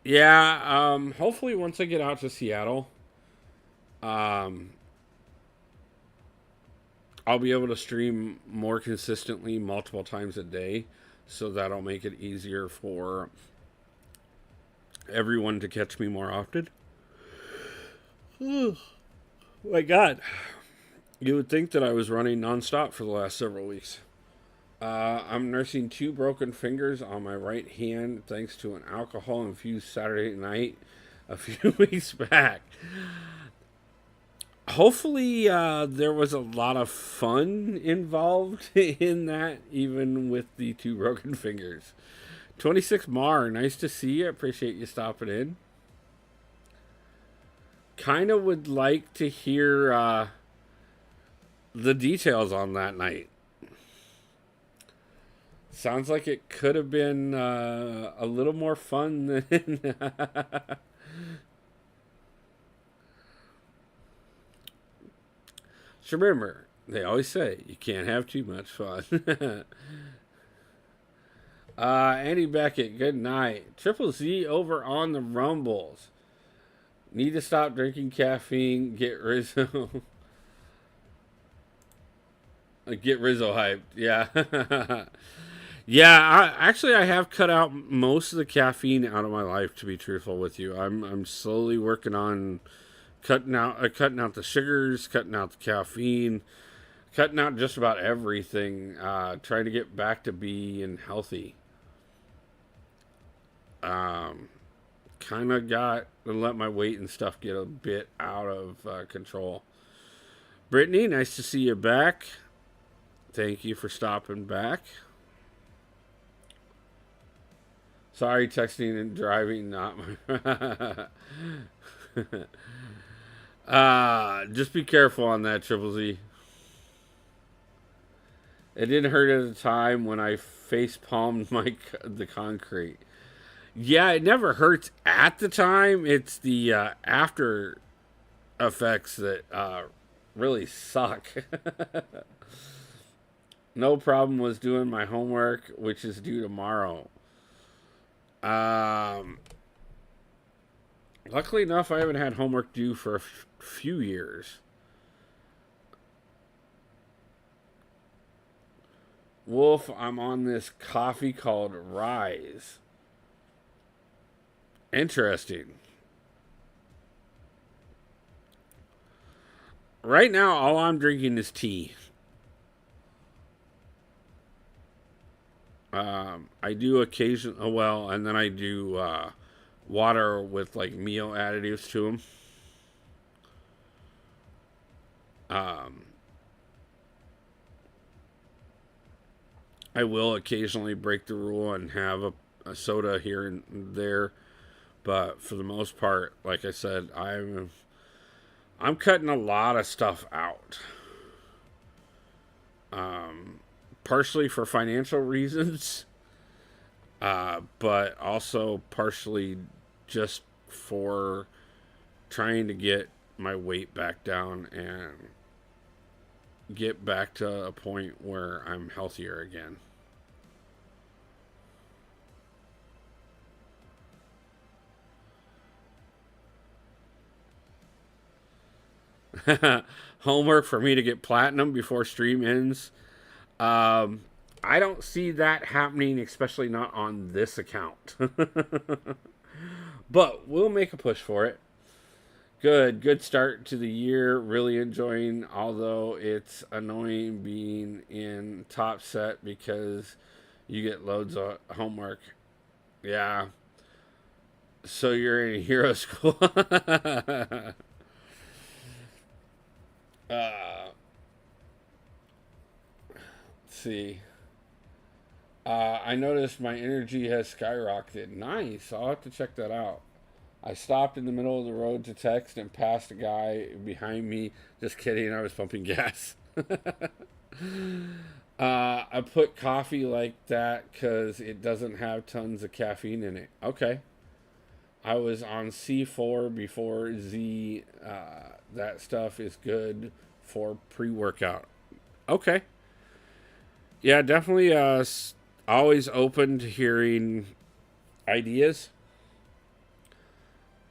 Yeah, hopefully once I get out to Seattle, I'll be able to stream more consistently multiple times a day, so that'll make it easier for everyone to catch me more often. Oh my God. You would think that I was running nonstop for the last several weeks. I'm nursing 2 broken fingers on my right hand thanks to an alcohol-infused Saturday night a few weeks back. Hopefully, there was a lot of fun involved in that, even with the 2 broken fingers. 26 Mar, nice to see you. Appreciate you stopping in. Kind of would like to hear the details on that night. Sounds like it could have been a little more fun than. So remember, They always say you can't have too much fun. Andy Beckett, good night. Triple Z over on the Rumbles. Need to stop drinking caffeine. Get Rizzo. Get Rizzo hyped. Yeah. Yeah, I have cut out most of the caffeine out of my life. To be truthful with you, I'm slowly working on cutting out the sugars, cutting out the caffeine, cutting out just about everything. Trying to get back to being healthy. Kind of got to let my weight and stuff get a bit out of control. Brittany, nice to see you back. Thank you for stopping back. Sorry, texting and driving, not my. Just be careful on that, Triple Z. It didn't hurt at the time when I face palmed the concrete. Yeah, it never hurts at the time. It's the after effects that really suck. No problem was doing my homework, which is due tomorrow. Luckily enough, I haven't had homework due for a few years. Wolf, I'm on this coffee called Rise. Interesting. Right now, all I'm drinking is tea. I do occasionally, well, and then I do water with like meal additives to them. I will occasionally break the rule and have a soda here and there, but for the most part, like I said, I'm cutting a lot of stuff out. Partially for financial reasons, but also partially just for trying to get my weight back down and get back to a point where I'm healthier again. Homework for me to get platinum before stream ends. I don't see that happening, especially not on this account. But we'll make a push for it. Good start to the year. Really enjoying, although it's annoying being in top set because you get loads of homework. Yeah. So you're in hero school. Let's see. I noticed my energy has skyrocketed. Nice. I'll have to check that out. I stopped in the middle of the road to text and passed a guy behind me. Just kidding. I was pumping gas. I put coffee like that because it doesn't have tons of caffeine in it. Okay. I was on C4 before Z. That stuff is good for pre-workout. Okay. Yeah, definitely always open to hearing ideas.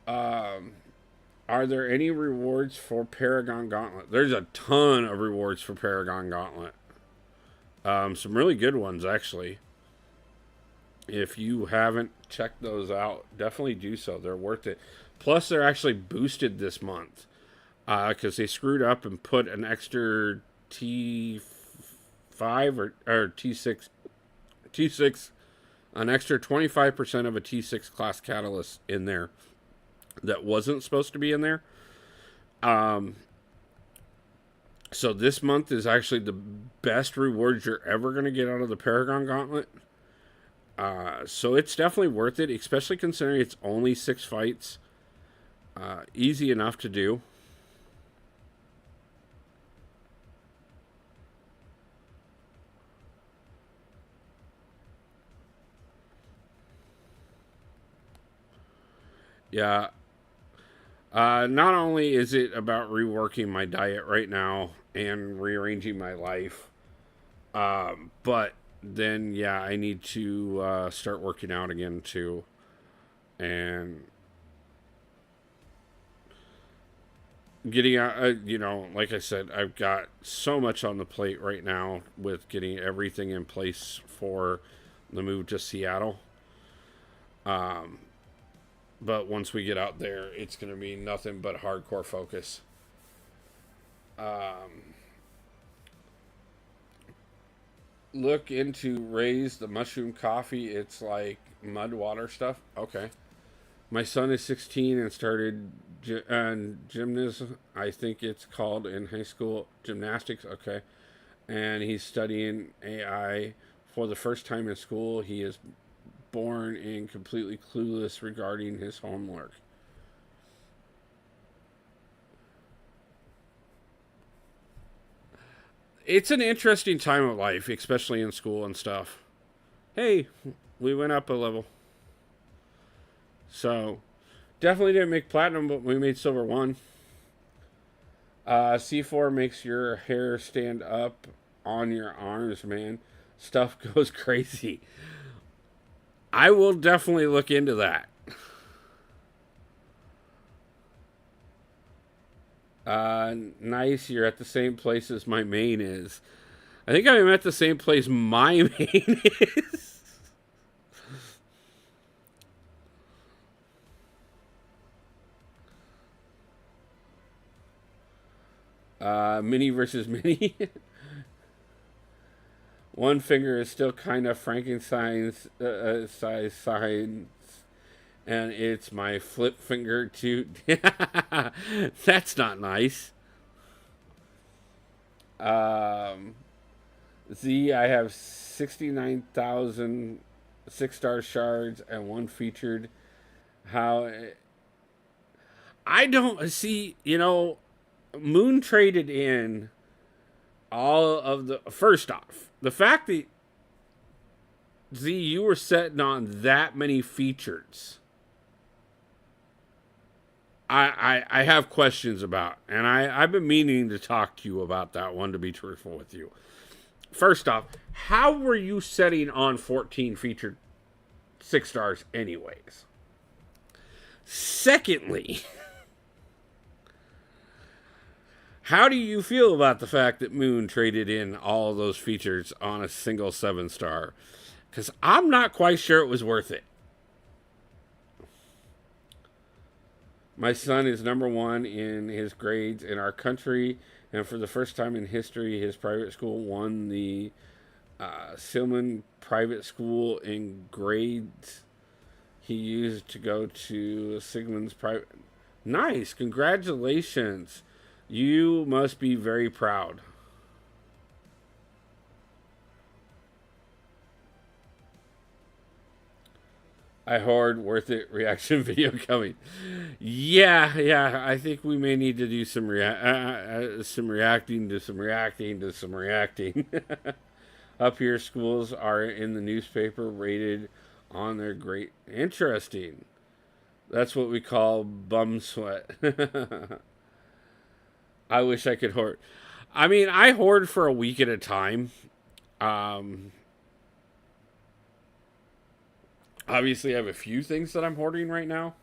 Are there any rewards for Paragon Gauntlet? There's a ton of rewards for Paragon Gauntlet. Some really good ones, actually. If you haven't checked those out, definitely do so. They're worth it. Plus, they're actually boosted this month because they screwed up and put an extra T5 or T6, an extra 25% of a T6 class catalyst in there that wasn't supposed to be in there. So this month is actually the best rewards you're ever going to get out of the Paragon Gauntlet. So it's definitely worth it, especially considering it's only 6 fights. Easy enough to do. Yeah. Not only is it about reworking my diet right now and rearranging my life, but then, yeah, I need to start working out again, too. And getting out, like I said, I've got so much on the plate right now with getting everything in place for the move to Seattle. Um, but once we get out there, it's going to be nothing but hardcore focus. Um, Look into Raise the mushroom coffee. It's like mud water stuff. Okay. My son is 16 and started gymnasium. I think it's called in high school gymnastics. Okay. And he's studying AI for the first time in school. He is born and completely clueless regarding his homework. It's an interesting time of life, especially in school and stuff. Hey, we went up a level. So, definitely didn't make platinum, but we made silver 1. C4 makes your hair stand up on your arms, man. Stuff goes crazy. I will definitely look into that. Nice. You're at the same place as my main is. I think I'm at the same place my main is. Mini versus mini. One finger is still kind of Frankenstein's size sign, and it's my flip finger too. That's not nice. Um, Z, I have 69,000 6-star shards and one featured. How I don't see, Moon traded in all of the. First off, the fact that Z, you were setting on that many features, I have questions about, and I've been meaning to talk to you about that one, to be truthful with you. First off, how were you setting on 14 featured 6-stars anyways? Secondly, how do you feel about the fact that Moon traded in all of those features on a single 7-star? Because I'm not quite sure it was worth it. My son is number 1 in his grades in our country, and for the first time in history, his private school won the Silman Private School in grades he used to go to Sigmund's private. Nice, congratulations. You must be very proud. I hoard worth it reaction video coming. Yeah. I think we may need to do some reacting to some reacting to some reacting. Up here, schools are in the newspaper rated on their great. Interesting. That's what we call bum sweat. I wish I could hoard. I mean, I hoard for a week at a time. Um, Obviously, I have a few things that I'm hoarding right now.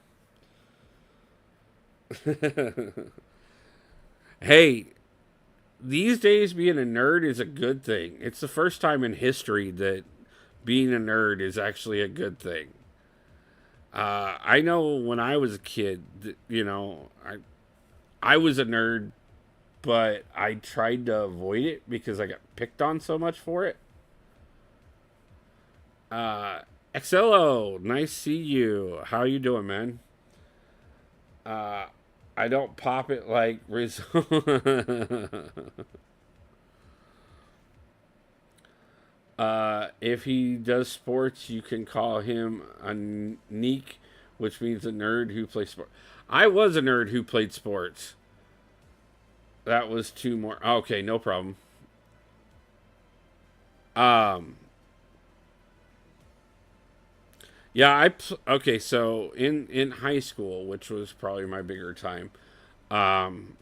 Hey, these days being a nerd is a good thing. It's the first time in history that being a nerd is actually a good thing. I know when I was a kid, I was a nerd, but I tried to avoid it because I got picked on so much for it. Uh, XLO, nice see you. How you doing, man? Uh, I don't pop it like Riz. If he does sports, you can call him a neek, which means a nerd who plays sports. I was a nerd who played sports. That was 2 more. Okay, no problem. Um, Yeah, okay. So in high school, which was probably my bigger time. Um,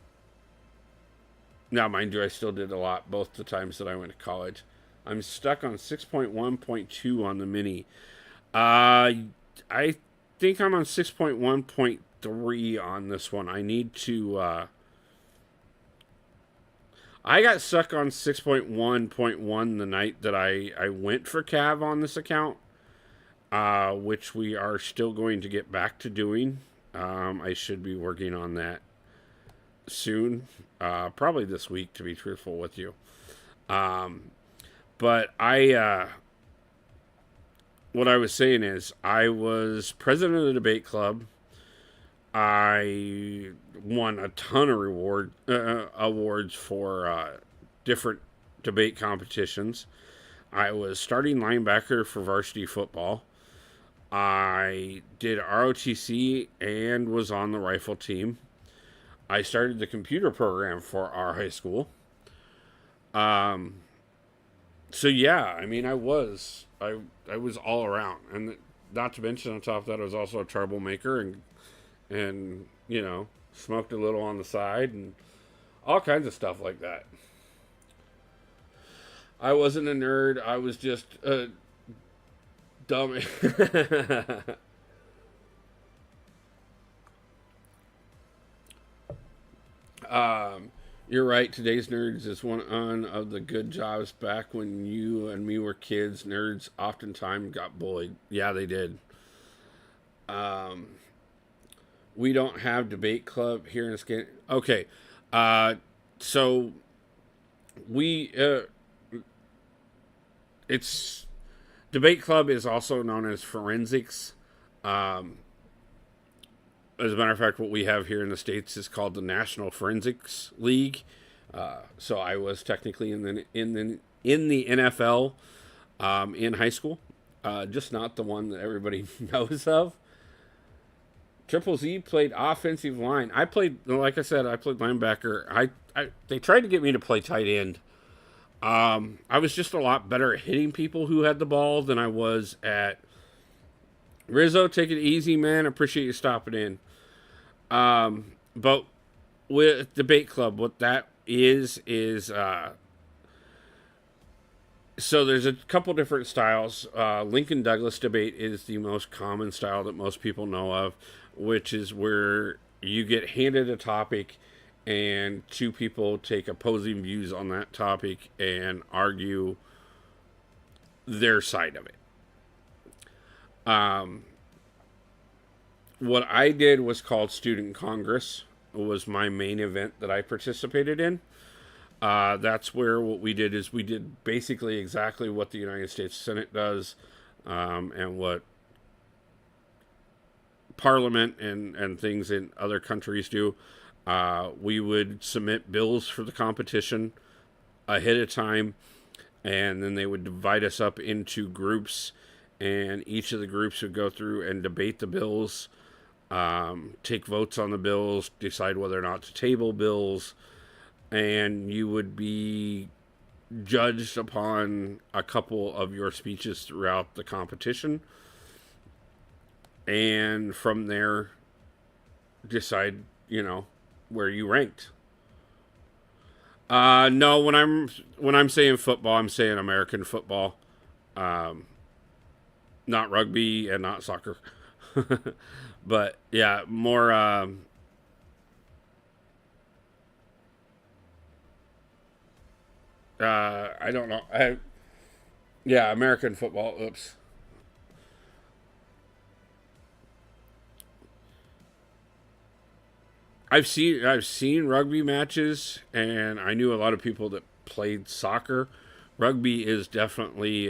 Now, mind you, I still did a lot both the times that I went to college. I'm stuck on 6.1.2 on the mini. I think I'm on 6.1.3 on this one. I need to. I got stuck on 6.1.1 the night that I went for Cav on this account, which we are still going to get back to doing. I should be working on that soon, probably this week, to be truthful with you. Um, but what I was saying is, I was president of the debate club. I won a ton of awards for different debate competitions. I was starting linebacker for varsity football. I did ROTC and was on the rifle team. I started the computer program for our high school. Um, so yeah, I mean, I was all around, and not to mention on top of that, I was also a troublemaker and smoked a little on the side and all kinds of stuff like that. I wasn't a nerd. I was just a dumb. um, you're right. Today's nerds is one of the good jobs. Back when you and me were kids, nerds oftentimes got bullied. Yeah, they did. Um, we don't have debate club here in Scan. Okay, uh, so we it's debate club is also known as forensics. Um, as a matter of fact, what we have here in the states is called the National Forensics League. So I was technically in the NFL in high school, just not the one that everybody knows of. Triple Z played offensive line. I played, like I said, I played linebacker. They tried to get me to play tight end. I was just a lot better at hitting people who had the ball than I was at. Rizzo, take it easy, man. Appreciate you stopping in. But with debate club, what that is so there's a couple different styles. Lincoln Douglas debate is the most common style that most people know of, which is where you get handed a topic and two people take opposing views on that topic and argue their side of it. Um, what I did was called Student Congress. It was my main event that I participated in. That's where what we did is we did basically exactly what the United States Senate does, and what Parliament and things in other countries do. We would submit bills for the competition ahead of time, and then they would divide us up into groups, and each of the groups would go through and debate the bills, take votes on the bills, decide whether or not to table bills, and you would be judged upon a couple of your speeches throughout the competition, and from there decide where you ranked. No, when I'm saying football, I'm saying American football, um, not rugby and not soccer. But yeah, more. I don't know. Yeah, American football. Oops. I've seen rugby matches, and I knew a lot of people that played soccer. Rugby is definitely,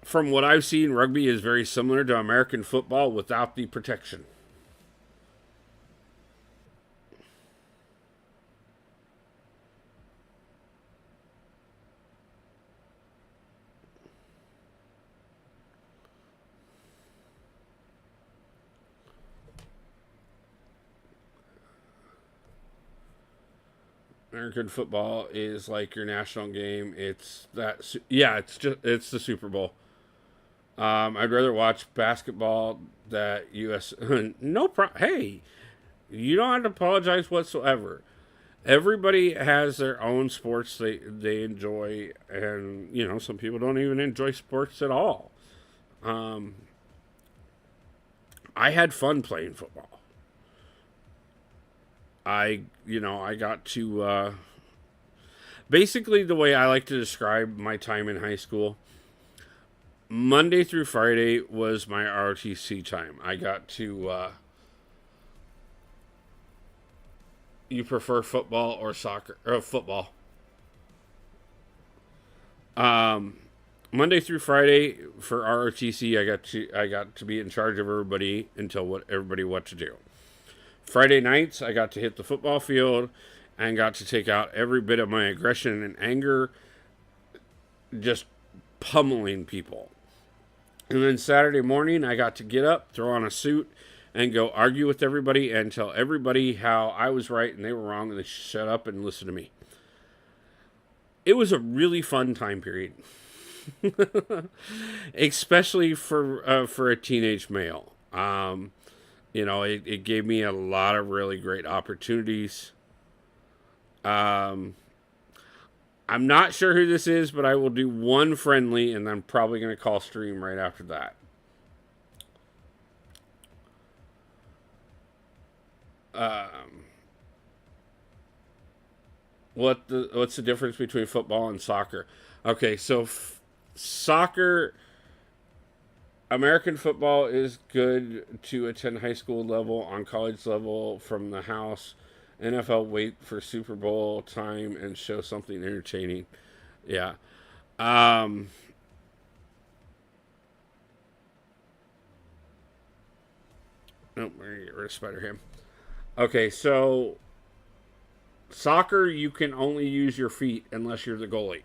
from what I've seen, rugby is very similar to American football without the protection. American football is like your national game. It's that. Yeah, it's the Super Bowl. I'd rather watch basketball that U.S. No problem. Hey, you don't have to apologize whatsoever. Everybody has their own sports they enjoy, and some people don't even enjoy sports at all. Um, I had fun playing football. I got to basically the way I like to describe my time in high school. Monday through Friday was my ROTC time. I got to. You prefer football or soccer or football? Um, Monday through Friday for ROTC, I got to be in charge of everybody and tell everybody what to do. Friday nights, I got to hit the football field and got to take out every bit of my aggression and anger, just pummeling people. And then Saturday morning, I got to get up, throw on a suit, and go argue with everybody and tell everybody how I was right and they were wrong and they should shut up and listen to me. It was a really fun time period, especially for a teenage male. It gave me a lot of really great opportunities. Um, I'm not sure who this is, but I will do one friendly, and I'm probably going to call stream right after that. Um, what's the difference between football and soccer? Okay, so soccer, American football is good to attend high school level, on college level, from the house. NFL wait for Super Bowl time and show something entertaining. Yeah. Um, nope, we're gonna get rid of Spider Ham. Okay, so soccer, you can only use your feet unless you're the goalie.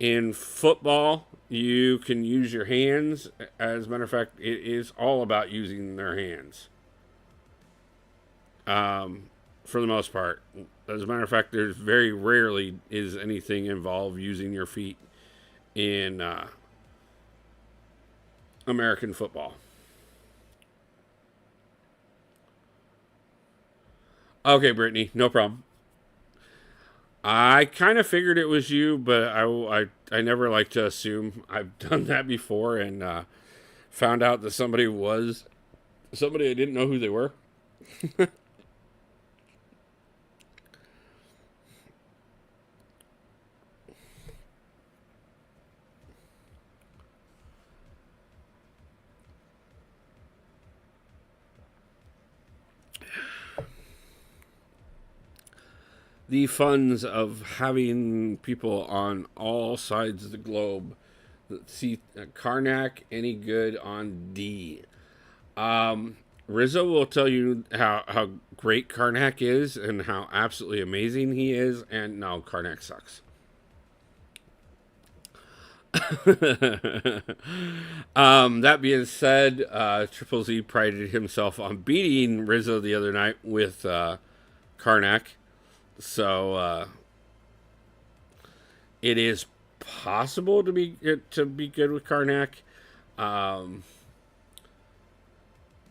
In football, you can use your hands. As a matter of fact, it is all about using their hands. For the most part. As a matter of fact, there's very rarely is anything involved using your feet in American football. Okay, Brittany, no problem. I kind of figured it was you, but I never like to assume. I've done that before and found out that somebody was somebody I didn't know who they were. The funds of having people on all sides of the globe see Karnak any good on D. Rizzo will tell you how great Karnak is and how absolutely amazing he is, and no, Karnak sucks. That being said, Triple Z prided himself on beating Rizzo the other night with Karnak. So it is possible to be good with Karnak. Um,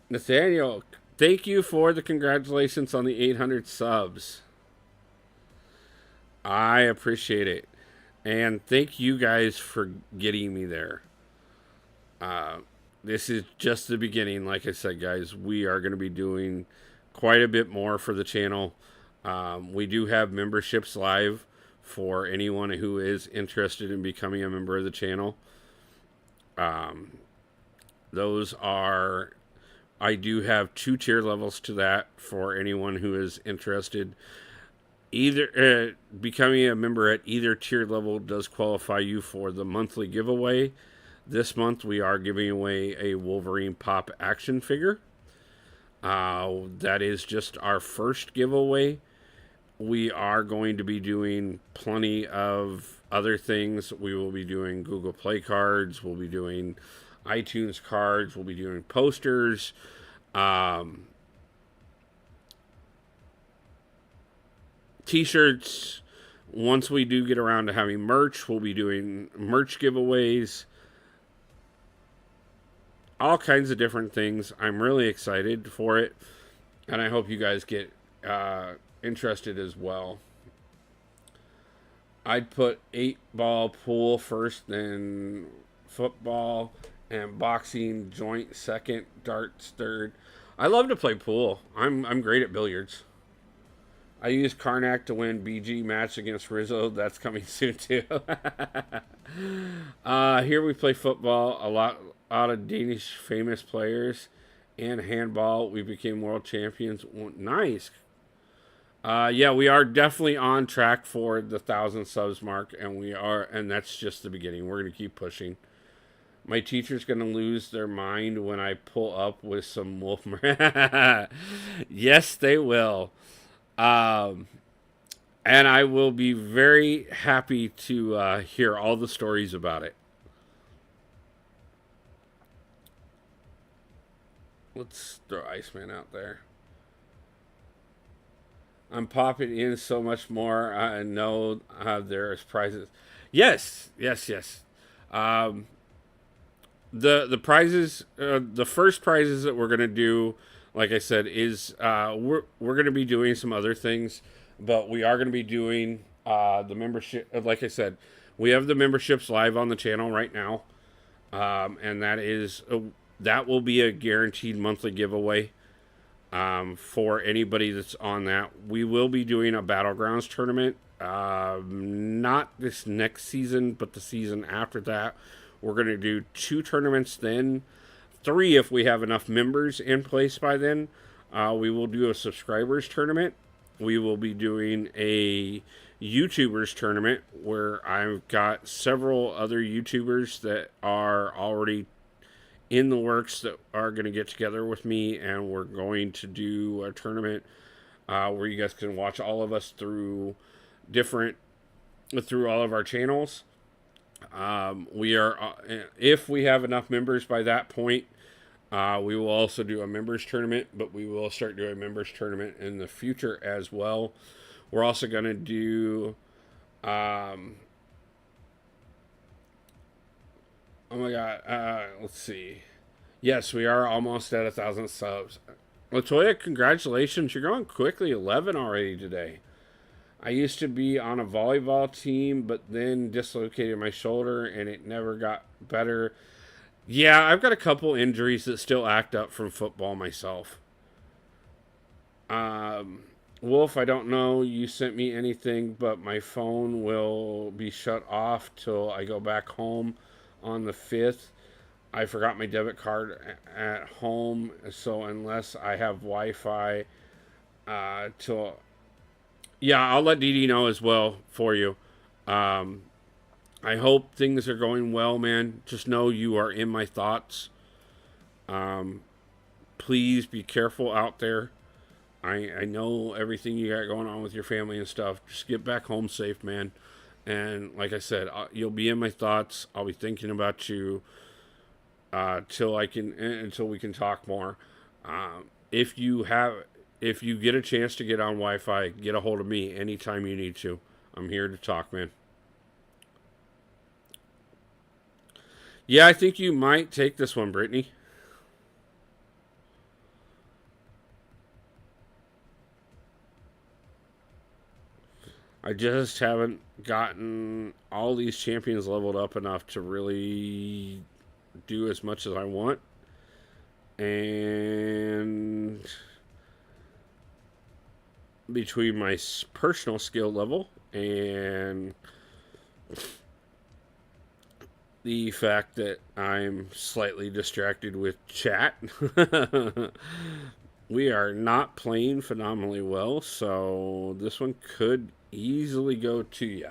Nathaniel, thank you for the congratulations on the 800 subs. I appreciate it, and thank you guys for getting me there. Uh, this is just the beginning. Like I said, guys, we are going to be doing quite a bit more for the channel. We do have memberships live for anyone who is interested in becoming a member of the channel. Um, those are, I do have 2 tier levels to that for anyone who is interested. Either becoming a member at either tier level does qualify you for the monthly giveaway. This month we are giving away a Wolverine Pop action figure. That is just our first giveaway. We are going to be doing plenty of other things. We will be doing Google Play cards. We'll be doing iTunes cards. We'll be doing posters. T-shirts. Once we do get around to having merch, we'll be doing merch giveaways. All kinds of different things. I'm really excited for it. And I hope you guys get interested as well. I'd put 8-ball pool first, then football, and boxing joint second, darts third. I love to play pool. I'm great at billiards. I used Karnak to win BG match against Rizzo. That's coming soon too. Here we play football. A lot of Danish famous players, and handball. We became world champions. Nice. Yeah, we are definitely on track for the 1,000 subs mark, and that's just the beginning. We're gonna keep pushing. My teacher's gonna lose their mind when I pull up with some wolf. Yes, they will. And I will be very happy to hear all the stories about it. Let's throw Iceman out there. I'm popping in so much more. I know there's prizes. Yes. The prizes, the first prizes that we're gonna do, like I said, is we're gonna be doing some other things, but we are gonna be doing the membership. Like I said, we have the memberships live on the channel right now, and that will be a guaranteed monthly giveaway. For anybody that's on that, we will be doing a Battlegrounds tournament. Not this next season, but the season after that. We're going to do 2 tournaments then. 3 if we have enough members in place by then. We will do a subscribers tournament. We will be doing a YouTubers tournament where I've got several other YouTubers that are already in the works that are going to get together with me, and we're going to do a tournament where you guys can watch all of us through all of our channels. We are if we have enough members by that point, we will also do a members tournament, but we will start doing a members tournament in the future as well. We're also going to do oh my god, let's see. Yes, we are almost at 1,000 subs. Latoya, congratulations. You're going quickly. 11 already today. I used to be on a volleyball team, but then dislocated my shoulder and it never got better. Yeah, I've got a couple injuries that still act up from football myself. Wolf, I don't know you sent me anything, but my phone will be shut off till I go back home on the 5th. I forgot my debit card at home, so unless I have Wi-Fi till... Yeah, I'll let Dee Dee know as well for you. I hope things are going well, man. Just know you are in my thoughts. Please be careful out there. I know everything you got going on with your family and stuff. Just get back home safe, man. And like I said, you'll be in my thoughts. I'll be thinking about you until we can talk more. If you get a chance to get on Wi-Fi, get a hold of me anytime you need to. I'm here to talk, man. Yeah, I think you might take this one, Brittany. I just haven't gotten all these champions leveled up enough to really do as much as I want. And between my personal skill level and the fact that I'm slightly distracted with chat, we are not playing phenomenally well, so this one could easily go to you.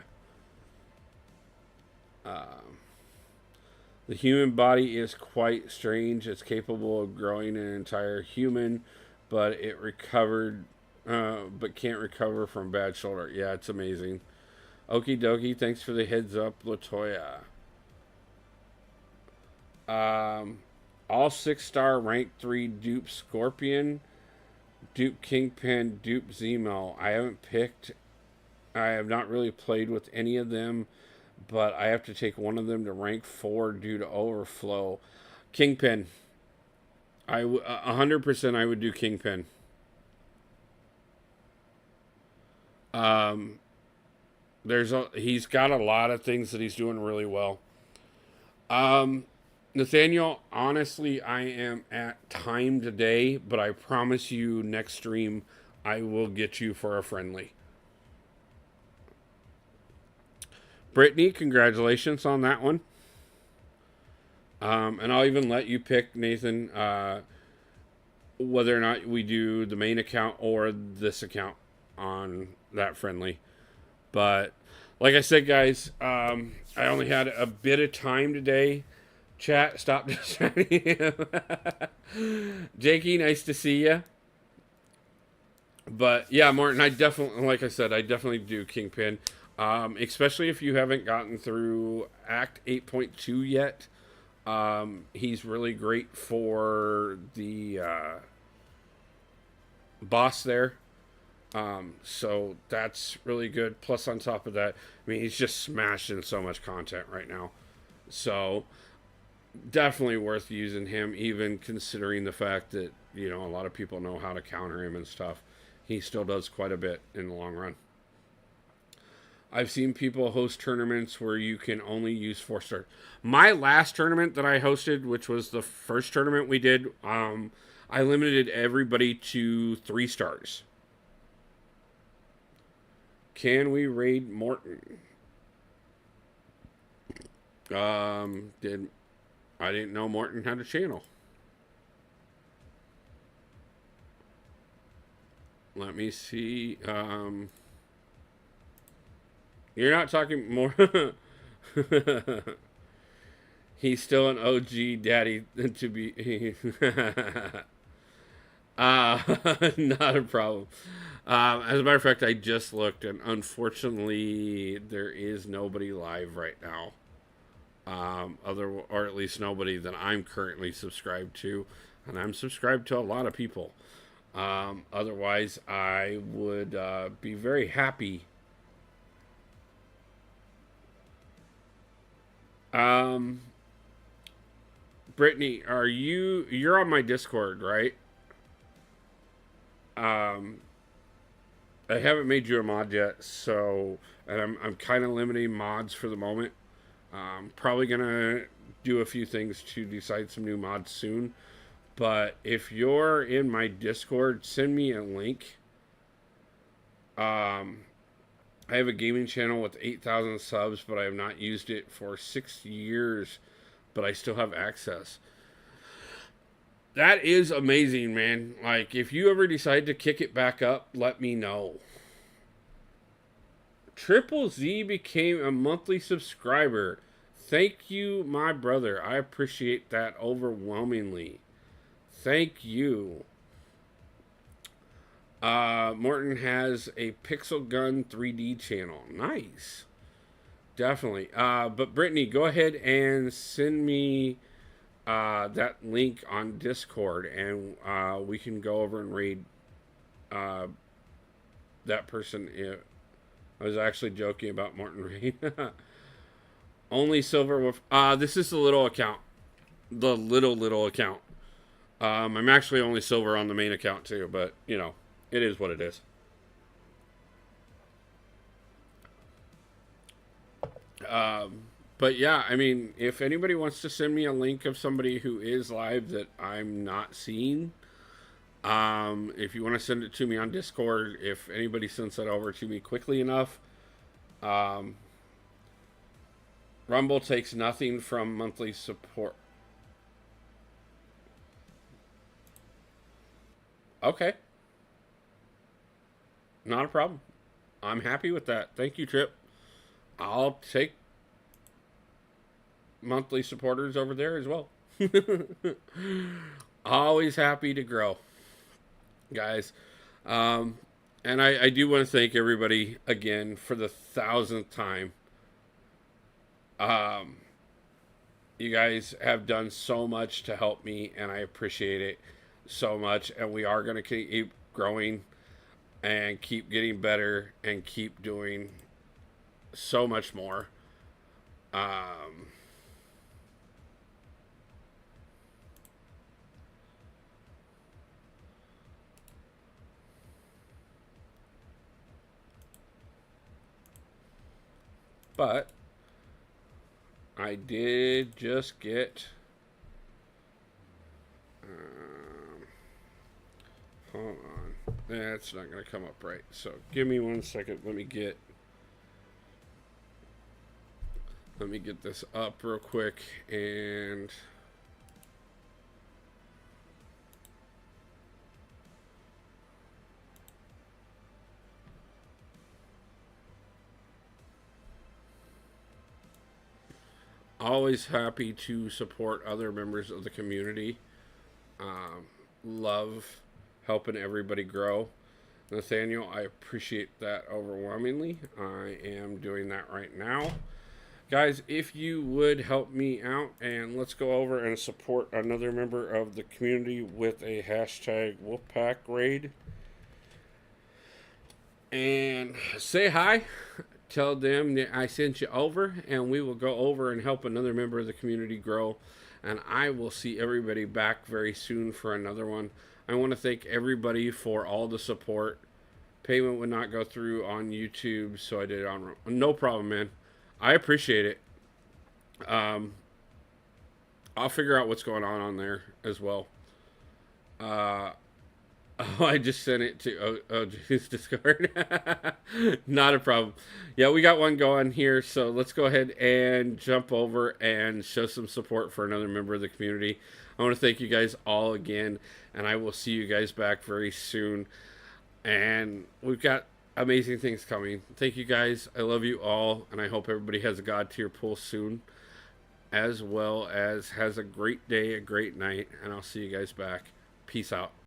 The human body is quite strange. It's capable of growing an entire human, but can't recover from bad shoulder. Yeah, it's amazing. Okie dokie, thanks for the heads up, Latoya. All 6-star rank 3 dupe Scorpion, dupe Kingpin, dupe Zemo. I haven't picked I have not really played with any of them, but I have to take one of them to rank 4 due to overflow. Kingpin. 100% I would do Kingpin. Um, he's got a lot of things that he's doing really well. Um, Nathaniel, honestly, I am at time today, but I promise you next stream I will get you for a friendly. Brittany, congratulations on that one. And I'll even let you pick, Nathan, whether or not we do the main account or this account on that friendly. But like I said, guys, I only had a bit of time today. Chat, stop distracting him. Jakey, nice to see you. But yeah, Martin, I definitely, like I said, I definitely do Kingpin. Especially if you haven't gotten through Act 8.2 yet. He's really great for the boss there. So that's really good. Plus, on top of that, I mean, he's just smashing so much content right now. So definitely worth using him, even considering the fact that, you know, a lot of people know how to counter him and stuff. He still does quite a bit in the long run. I've seen people host tournaments where you can only use 4 stars. My last tournament that I hosted, which was the first tournament we did, I limited everybody to 3 stars. Can we raid Morton? I didn't know Morton had a channel. Let me see. You're not talking more. He's still an OG daddy to be. Not a problem. As a matter of fact, I just looked, and unfortunately, there is nobody live right now. Or at least nobody that I'm currently subscribed to, and I'm subscribed to a lot of people. Otherwise, I would be very happy. Brittany, you're on my Discord, right? I haven't made you a mod yet, so, and I'm kind of limiting mods for the moment. Probably gonna do a few things to decide some new mods soon. But if you're in my Discord, send me a link. I have a gaming channel with 8,000 subs, but I have not used it for 6 years, but I still have access. That is amazing, man. Like, if you ever decide to kick it back up, let me know. Triple Z became a monthly subscriber. Thank you, my brother. I appreciate that overwhelmingly. Thank you. Morton has a Pixel Gun 3D channel. Nice. Definitely. But Brittany, go ahead and send me that link on Discord, and we can go over and raid that person. I was actually joking about Morton Raid. Only silver with... this is the little account. The little account. I'm actually only silver on the main account too, but, you know, it is what it is. But yeah, I mean, if anybody wants to send me a link of somebody who is live that I'm not seeing, if you want to send it to me on Discord, if anybody sends that over to me quickly enough, Rumble takes nothing from monthly support. Okay. Not a problem. I'm happy with that. Thank you, Trip. I'll take monthly supporters over there as well. Always happy to grow, guys. And I do want to thank everybody again for the 1,000th time. You guys have done so much to help me, and I appreciate it so much. And we are going to keep growing. and keep getting better and keep doing so much more. Um, but I did just get. Hold on. That's not going to come up right. So give me 1 second. Let me get this up real quick and always happy to support other members of the community. Um, Love helping everybody grow. Nathaniel, I appreciate that overwhelmingly. I am doing that right now. Guys, if you would help me out and let's go over and support another member of the community with a hashtag Wolfpack raid. And say hi. Tell them that I sent you over, and we will go over and help another member of the community grow. And I will see everybody back very soon for another one. I want to thank everybody for all the support. Payment would not go through on YouTube, so I did it on. No problem, man. I appreciate it. I'll figure out what's going on there as well. Oh, I just sent it to OJ's Discord. Not a problem. Yeah, we got one going here, so let's go ahead and jump over and show some support for another member of the community. I want to thank you guys all again, and I will see you guys back very soon. And we've got amazing things coming. Thank you guys. I love you all, and I hope everybody has a God tier pull soon, as well as has a great day, a great night, and I'll see you guys back. Peace out.